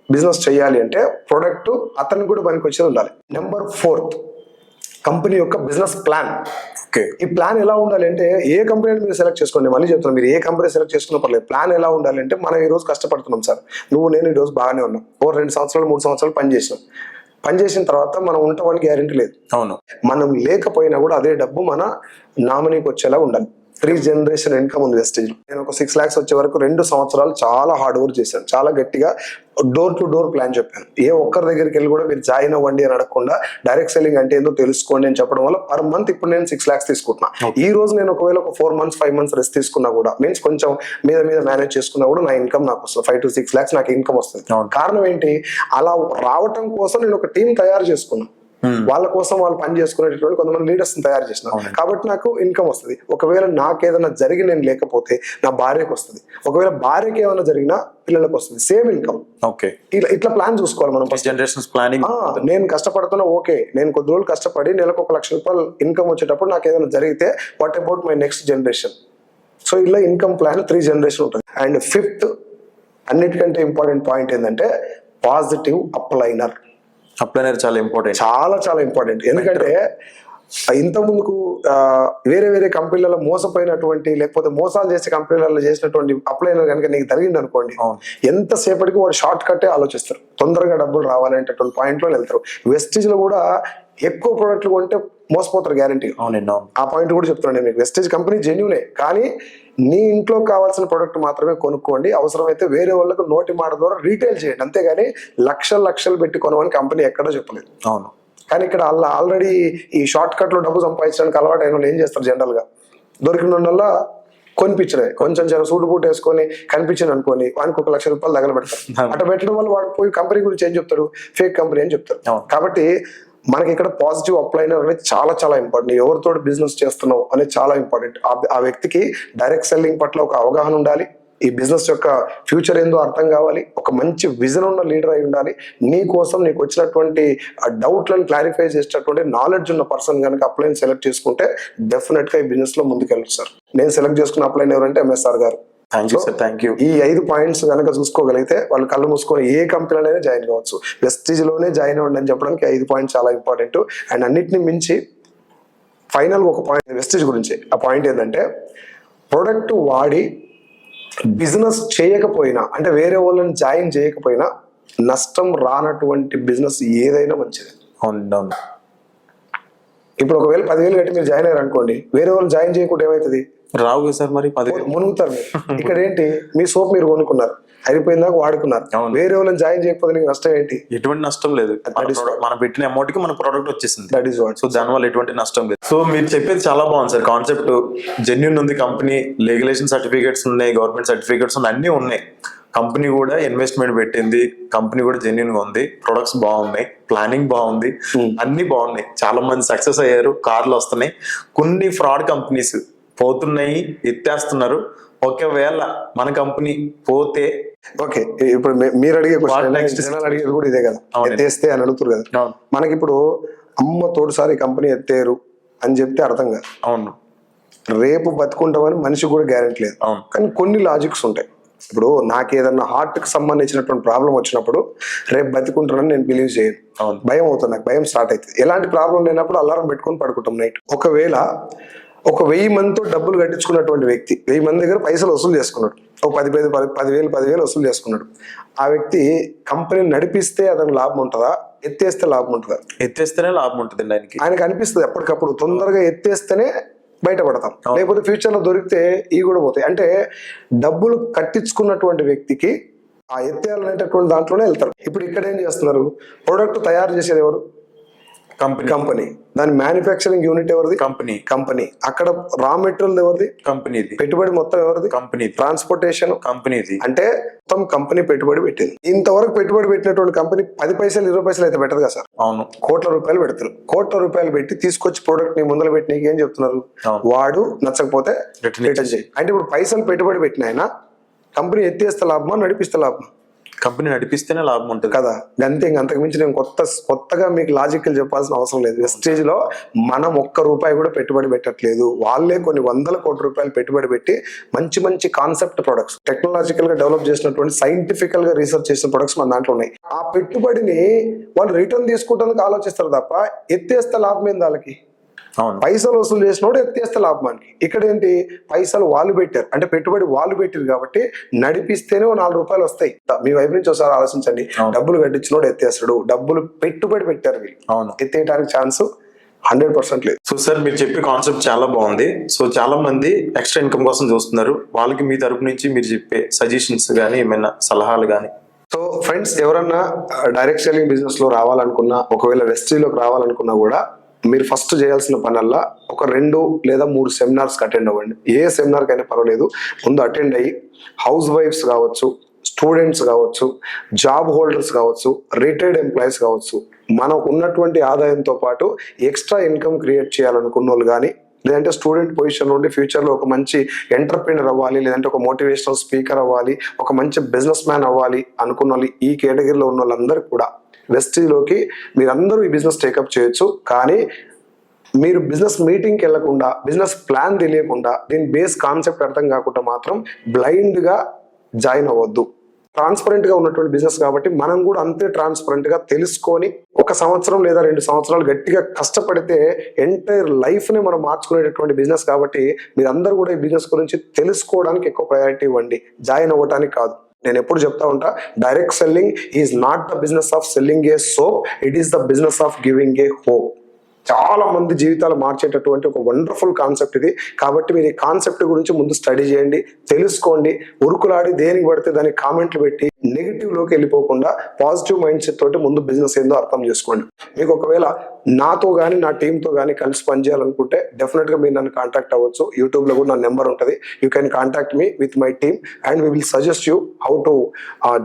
బిజినెస్ చేయాలి అంటే ప్రొడక్ట్ అతనికి కూడా పనికి వచ్చేది ఉండాలి. నెంబర్ 4, కంపెనీ యొక్క బిజినెస్ ప్లాన్. ఈ ప్లాన్ ఎలా ఉండాలి అంటే ఏ కంపెనీని మీరు సెలెక్ట్ చేసుకోండి, మళ్ళీ చెప్తున్నాను, మీరు ఏ కంపెనీ సెలెక్ట్ చేసుకున్న పర్లేదు, ప్లాన్ ఎలా ఉండాలి అంటే మనం ఈ రోజు కష్టపడుతున్నాం సార్, నువ్వు నేను ఈ రోజు బాగానే ఉన్నాం, 2 సంవత్సరాలు 3 సంవత్సరాలు పని చేసిన తర్వాత మనం ఉంటామని గ్యారెంటీ లేదు. అవును, మనం లేకపోయినా కూడా అదే డబ్బు మన నామినీకి వచ్చేలా ఉండాలి. 3 జనరేషన్ ఇన్కమ్ ఉంది వెస్టేజ్ లో. నేను ఒక 6 lakhs వచ్చే వరకు 2 సంవత్సరాలు చాలా హార్డ్ వర్క్ చేశాను, చాలా గట్టిగా డోర్ టు డోర్ ప్లాన్ చెప్పాను. ఏ ఒక్కరి దగ్గరికి వెళ్ళి కూడా మీరు జాయిన్ అవ్వండి అని అడగకుండా డైరెక్ట్ సెల్లింగ్ అంటే ఏందో తెలుసుకోండి అని చెప్పడం వల్ల పర్ మంత్ ఇప్పుడు నేను 6 lakhs తీసుకుంటున్నా. ఈ రోజు నేను ఒకవేళ ఒక 4 months 5 months రెస్ట్ తీసుకున్నా కూడా, మీన్స్ కొంచెం మీద మేనేజ్ చేసుకున్నా కూడా నా ఇన్కమ్ నాకు వస్తుంది. 5 to 6 lakhs నాకు ఇన్కమ్ వస్తుంది. కారణం ఏంటి, అలా రావటం కోసం నేను ఒక టీం తయారు చేసుకున్నా, వాళ్ళ కోసం వాళ్ళు పని చేసుకునేటటువంటి కొంతమంది లీడర్స్ తయారు చేసిన, కాబట్టి నాకు ఇన్కమ్ వస్తుంది. ఒకవేళ నాకేదైనా జరిగి నేను లేకపోతే నా భార్యకు వస్తుంది, ఒకవేళ భార్యకి ఏమైనా జరిగినా పిల్లలకు వస్తుంది, సేమ్ ఇన్కమ్. ఓకే, ఇట్లా ప్లాన్ చూసుకోవాలి మనం. Generations planning. నేను కష్టపడుతున్నా, ఓకే, నేను కొద్ది రోజులు కష్టపడి నెలకు 1 లక్ష రూపాయలు ఇన్కమ్ వచ్చేటప్పుడు నాకు ఏదైనా జరిగితే what about my next generation. So ఇలా ఇన్కమ్ ప్లాన్ 3 జనరేషన్ ఉంటుంది. అండ్ 5th అన్నిటికంటే ఇంపార్టెంట్ పాయింట్ ఏంటంటే పాజిటివ్ అప్లైనర్. అప్లైనర్ చాలా ఇంపార్టెంట్, చాలా ఇంపార్టెంట్. ఎందుకంటే ఇంత ముందుకు వేరే కంపెనీలలో మోసపోయినటువంటి, లేకపోతే మోసాలు చేసే కంపెనీలలో చేసినటువంటి అప్లైనర్ కనుక నీకు జరిగింది అనుకోండి, ఎంతసేపటికి వాడు షార్ట్ కట్టే ఆలోచిస్తారు, తొందరగా డబ్బులు రావాలనేటటువంటి పాయింట్ లో వెళ్తారు. వెస్టేజ్ లో కూడా ఎక్కువ ప్రోడక్ట్లు కొంటే మోసపోతారు గ్యారంటీ. ఆ పాయింట్ కూడా చెప్తున్నాను మీకు. వెస్టేజ్ కంపెనీ జెన్యూనే, కానీ నీ ఇంట్లో కావాల్సిన ప్రోడక్ట్ మాత్రమే కొనుక్కోండి. అవసరమైతే వేరే వాళ్ళకు నోటి మాట ద్వారా రీటైల్ చేయండి, అంతేగాని లక్షలు పెట్టి కొనమని కంపెనీ ఎక్కడో చెప్పలేదు. అవును, కానీ ఇక్కడ ఆల్రెడీ ఈ షార్ట్ కట్ లో డబ్బు సంపాదించడానికి అలవాటు అయిన వాళ్ళు ఏం చేస్తారు, జనరల్ గా దొరికిన వల్ల కొనిపించడే, కొంచెం సూటు బూట్ వేసుకొని కనిపించింది అనుకోని వానికి 1 లక్ష రూపాయలు తగలబెడతారు. అట్లా పెట్టడం వల్ల వాడు పోయి కంపెనీ గురించి ఏం చెప్తాడు, ఫేక్ కంపెనీ అని చెప్తారు. కాబట్టి మనకి ఇక్కడ పాజిటివ్ అప్లైనర్ అనేది చాలా ఇంపార్టెంట్. ఎవరితో బిజినెస్ చేస్తున్నావు అనేది చాలా ఇంపార్టెంట్. ఆ వ్యక్తికి డైరెక్ట్ సెల్లింగ్ పట్ల ఒక అవగాహన ఉండాలి, ఈ బిజినెస్ యొక్క ఫ్యూచర్ ఏందో అర్థం కావాలి, ఒక మంచి విజన్ ఉన్న లీడర్ అయి ఉండాలి, నీ కోసం నీకు వచ్చినటువంటి డౌట్లను క్లారిఫై చేసేటటువంటి నాలెడ్జ్ ఉన్న పర్సన్ కనుక అప్లైన్ సెలెక్ట్ చేసుకుంటే డెఫినెట్ గా ఈ బిజినెస్ లో ముందుకెళ్ళచ్చు సార్. నేను సెలెక్ట్ చేసుకున్న అప్లైన్ ఎవరంటే MSR గారు. ఈ 5 పాయింట్స్ కనుక చూసుకోగలిగితే వాళ్ళు కళ్ళు మూసుకొని ఏ కంపెనీలోనే జాయిన్ కావచ్చు. వెస్టీజ్ లోనే జాయిన్ అవ్వండి అని చెప్పడానికి 5 పాయింట్స్ చాలా ఇంపార్టెంట్. అండ్ అన్నిటిని మించి ఫైనల్ ఒక పాయింట్ వెస్టీజ్ గురించి. ఆ పాయింట్ ఏంటంటే, ప్రొడక్ట్ వాడి బిజినెస్ చేయకపోయినా, అంటే వేరే వాళ్ళని జాయిన్ చేయకపోయినా నష్టం రానటువంటి బిజినెస్ ఏదైనా మంచిది. ఇప్పుడు ఒకవేళ 10,000 కట్టి మీరు జాయిన్ అయ్యారు అనుకోండి, వేరే వాళ్ళు జాయిన్ చేయకుండా ఏమవుతుంది, రావు సార్, మరి మునుగుతారు మీరు. ఇక్కడ ఏంటి, మీ సోప్ మీరు కొనుక్కున్నారు, అయిపోయిందాక వాడుకున్నారు, వేరే వాళ్ళని జాయిన్ చేయకపోతే నీకు నష్టం ఏంటి? ఎటువంటి నష్టం లేదు, మనం పెట్టిన అమౌంట్ కి మన ప్రోడక్ట్ వచ్చేసింది. That is what. సో దానివల్ల ఎటువంటి నష్టం లేదు. సో మీరు చెప్పేది చాలా బాగుంది సార్. కాన్సెప్ట్ జెన్యూన్ ఉంది, కంపెనీ లీగలైజేషన్ సర్టిఫికేట్స్ ఉన్నాయి, గవర్నమెంట్ సర్టిఫికేట్స్ ఉన్నాయి, అన్ని ఉన్నాయి. కంపెనీ కూడా ఇన్వెస్ట్మెంట్ పెట్టింది, కంపెనీ కూడా జెన్యూన్ గా ఉంది, ప్రొడక్ట్స్ బాగున్నాయి, ప్లానింగ్ బాగుంది, అన్ని బాగున్నాయి. చాలా మంది సక్సెస్ అయ్యారు, కార్లు వస్తున్నాయి. కొన్ని ఫ్రాడ్ కంపెనీస్ పోతున్నాయి, ఎత్తేస్తున్నారు. ఒకవేళ మన కంపెనీ పోతే, ఓకే, ఇప్పుడు మీరు అడిగే క్వశ్చన్ అడిగేది కూడా ఇదే కదా, ఎత్తేస్తే అని అడుగుతారు కదా. మనకి ఇప్పుడు అమ్మ తోడుసారి కంపెనీ ఎత్తేరు అని చెప్తే అర్థం కాదు. అవును, రేపు బతుకుంటామని మనిషి కూడా గ్యారెంటీ లేదు. కానీ కొన్ని లాజిక్స్ ఉంటాయి. ఇప్పుడు నాకు ఏదన్నా హార్ట్ కి సంబంధించినటువంటి ప్రాబ్లం వచ్చినప్పుడు రేపు బతికుంటానని నేను బిలీవ్ చేయను, భయం అవుతుంది, నాకు భయం స్టార్ట్ అవుతుంది. ఎలాంటి ప్రాబ్లం లేనప్పుడు అలారం పెట్టుకొని పడుకుంటాం నైట్. ఒకవేళ ఒక 1000 మందితో డబ్బులు కట్టించుకున్నటువంటి వ్యక్తి 1000 మంది దగ్గర పైసలు వసూలు చేసుకున్నాడు, ఒక 10,000 వసూలు చేసుకున్నాడు. ఆ వ్యక్తి కంపెనీ నడిపిస్తే అతనికి లాభం ఉంటుందా, ఎత్తేస్తే లాభం ఉంటుందా? ఎత్తేస్తేనే లాభం ఉంటుంది. ఆయనకు అనిపిస్తుంది ఎప్పటికప్పుడు తొందరగా ఎత్తేస్తేనే బయటపడతాం, లేకపోతే ఫ్యూచర్ లో దొరికితే ఈ కూడా పోతాయి. అంటే డబ్బులు కట్టించుకున్నటువంటి వ్యక్తికి ఆ ఎత్తేయాలనేటటువంటి దాంట్లోనే వెళ్తారు. ఇప్పుడు ఇక్కడ ఏం చేస్తున్నారు, ప్రొడక్ట్ తయారు చేసేది ఎవరు? కంపెనీ. దాని మ్యానుఫ్యాక్చరింగ్ యూనిట్ ఎవరిది? కంపెనీ. అక్కడ రా మెటీరియల్ ఎవరిది? కంపెనీది. పెట్టుబడి మొత్తం ఎవరిది? కంపెనీ. ట్రాన్స్పోర్టేషన్ కంపెనీది. అంటే మొత్తం కంపెనీ పెట్టుబడి పెట్టింది. ఇంతవరకు పెట్టుబడి పెట్టినటువంటి కంపెనీ 10 పైసలు 20 పైసలు అయితే పెట్టదు కదా సార్. అవును, కోట్ల రూపాయలు పెడతారు. కోట్ల రూపాయలు పెట్టి తీసుకొచ్చి ప్రోడక్ట్ ని ముందర పెట్టి నీకు ఏం చెప్తున్నారు, వాడు నచ్చకపోతే రిటర్న్ చేయి అంటే. ఇప్పుడు పైసలు పెట్టుబడి పెట్టిన ఆయన కంపెనీ ఎత్తేస్తే లాభమా, నడిపిస్తే లాభమా? కంపెనీ నడిపిస్తేనే లాభం ఉంటుంది. కదా, అంతే. అంతకు మించి నేను కొత్తగా మీకు లాజికల్ చెప్పాల్సిన అవసరం లేదు. వెస్టేజ్ లో మనం ₹1 కూడా పెట్టుబడి పెట్టట్లేదు. వాళ్ళే కొన్ని వందల కోట్ల రూపాయలు పెట్టుబడి పెట్టి మంచి మంచి కాన్సెప్ట్ ప్రొడక్ట్స్, టెక్నాలజికల్ గా డెవలప్ చేసినటువంటి, సైంటిఫికల్ గా రీసెర్చ్ చేసిన ప్రొడక్ట్స్ మన దాంట్లో ఉన్నాయి. ఆ పెట్టుబడిని వాళ్ళు రిటర్న్ తీసుకుంటానికి ఆలోచిస్తారు తప్ప ఎత్తేస్తే లాభం ఏంది వాళ్ళకి? అవును, పైసలు వసూలు చేసినోడు ఎత్తేస్తే లాభానికి. ఇక్కడ ఏంటి, పైసలు వాళ్ళు పెట్టారు అంటే పెట్టుబడి వాళ్ళు పెట్టారు కాబట్టి నడిపిస్తేనే ₹4 వస్తాయి. మీ వైపు నుంచి ఒకసారి ఆలోచించండి. డబ్బులు కట్టించినోడు ఎత్తేస్తాడు, డబ్బులు పెట్టుబడి పెట్టారు వీళ్ళు, అవును, ఎత్తేయడానికి ఛాన్స్ 100% లేదు. సో సార్ మీరు చెప్పే కాన్సెప్ట్ చాలా బాగుంది. సో చాలా మంది ఎక్స్ట్రా ఇన్కమ్ కోసం చూస్తున్నారు. వాళ్ళకి మీ తరపు నుంచి మీరు చెప్పే సజెషన్స్ కానీ ఏమైనా సలహాలు కానీ? సో ఫ్రెండ్స్, ఎవరన్నా డైరెక్ట్ సెల్లింగ్ బిజినెస్ లో రావాలనుకున్నా, ఒకవేళ వెస్ట్రీలోకి రావాలనుకున్నా కూడా మీరు ఫస్ట్ చేయాల్సిన పనల్లా ఒక 2 లేదా 3 సెమినార్స్ అటెండ్ అవ్వండి. ఏ సెమినార్ కైనా పర్వాలేదు, ముందు అటెండ్ అయ్యి హౌస్ వైఫ్స్ కావచ్చు, స్టూడెంట్స్ కావచ్చు, జాబ్ హోల్డర్స్ కావచ్చు, రిటైర్డ్ ఎంప్లాయీస్ కావచ్చు, మనకు ఉన్నటువంటి ఆదాయంతో పాటు ఎక్స్ట్రా ఇన్కమ్ క్రియేట్ చేయాలనుకున్న వాళ్ళు కానీ, లేదంటే స్టూడెంట్ పొజిషన్ నుండి ఫ్యూచర్లో ఒక మంచి ఎంటర్ప్రీనర్ అవ్వాలి, లేదంటే ఒక మోటివేషనల్ స్పీకర్ అవ్వాలి, ఒక మంచి బిజినెస్ మ్యాన్ అవ్వాలి అనుకున్న వాళ్ళు, ఈ కేటగిరీలో ఉన్న వాళ్ళందరూ కూడా వెస్ట్రీలోకి మీరందరూ ఈ బిజినెస్ టేకప్ చేయొచ్చు. కానీ మీరు బిజినెస్ మీటింగ్కి వెళ్లకుండా, బిజినెస్ ప్లాన్ తెలియకుండా, దీని బేస్ కాన్సెప్ట్ అర్థం కాకుండా మాత్రం బ్లైండ్గా జాయిన్ అవ్వద్దు. ట్రాన్స్పరెంట్ గా ఉన్నటువంటి బిజినెస్ కాబట్టి మనం కూడా అంతే ట్రాన్స్పరెంట్ గా తెలుసుకొని 1 సంవత్సరం లేదా 2 సంవత్సరాలు గట్టిగా కష్టపడితే ఎంటైర్ లైఫ్ ని మనం మార్చుకునేటటువంటి బిజినెస్ కాబట్టి మీరందరూ కూడా ఈ బిజినెస్ గురించి తెలుసుకోవడానికి ఎక్కువ ప్రయారిటీ ఇవ్వండి, జాయిన్ అవ్వడానికి కాదు. నేను ఎప్పుడు చెప్తా ఉంటా, direct selling is not the business of selling A soap, it is the business of giving a hope. చాలా మంది జీవితాలు మార్చేటటువంటి ఒక వండర్ఫుల్ కాన్సెప్ట్ ఇది. కాబట్టి మీరు ఈ కాన్సెప్ట్ గురించి ముందు స్టడీ చేయండి, తెలుసుకోండి. ఉరుకులాడి దేనికి పడితే దానికి కామెంట్లు పెట్టి నెగిటివ్ లోకి వెళ్ళిపోకుండా పాజిటివ్ మైండ్ సెట్ తోటి ముందు బిజినెస్ ఏందో అర్థం చేసుకోండి. మీకు ఒకవేళ నాతో కానీ నా టీంతో కానీ కలిసి పనిచేయాలనుకుంటే డెఫినెట్ గా మీరు నన్ను కాంటాక్ట్ అవ్వచ్చు. యూట్యూబ్ లో కూడా నా నెంబర్ ఉంటుంది. You can contact me with my team and we will suggest you how to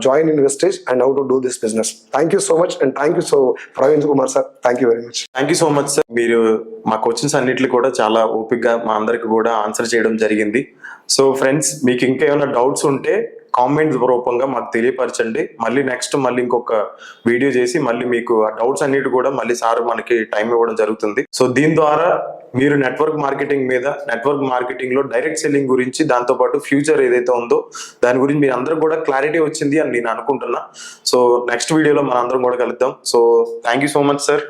join in wastage and how to do this business. Thank you so much and thank you so Praveen Kumar sir. Thank you very much. Thank you so much sir. మీరు మా questions అన్నిటిని కూడా చాలా ఓపిక్గా మా అందరికి కూడా answer చేయడం జరిగింది. సో ఫ్రెండ్స్, మీకు ఇంకా ఏమైనా డౌట్స్ ఉంటే కామెంట్స్ రూపంగా మాకు తెలియపరచండి. మళ్ళీ నెక్స్ట్ ఇంకొక వీడియో చేసి మళ్ళీ మీకు ఆ డౌట్స్ అన్నిటి కూడా మళ్ళీ సార్ మనకి టైం ఇవ్వడం జరుగుతుంది. సో దీని ద్వారా మీరు నెట్వర్క్ మార్కెటింగ్ లో డైరెక్ట్ సెల్లింగ్ గురించి, దాంతో పాటు ఫ్యూచర్ ఏదైతే ఉందో దాని గురించి మీ అందరూ కూడా క్లారిటీ వచ్చింది అని నేను అనుకుంటున్నా. సో నెక్స్ట్ వీడియోలో మనం అందరం కూడా కలుద్దాం. So thank you so much sir.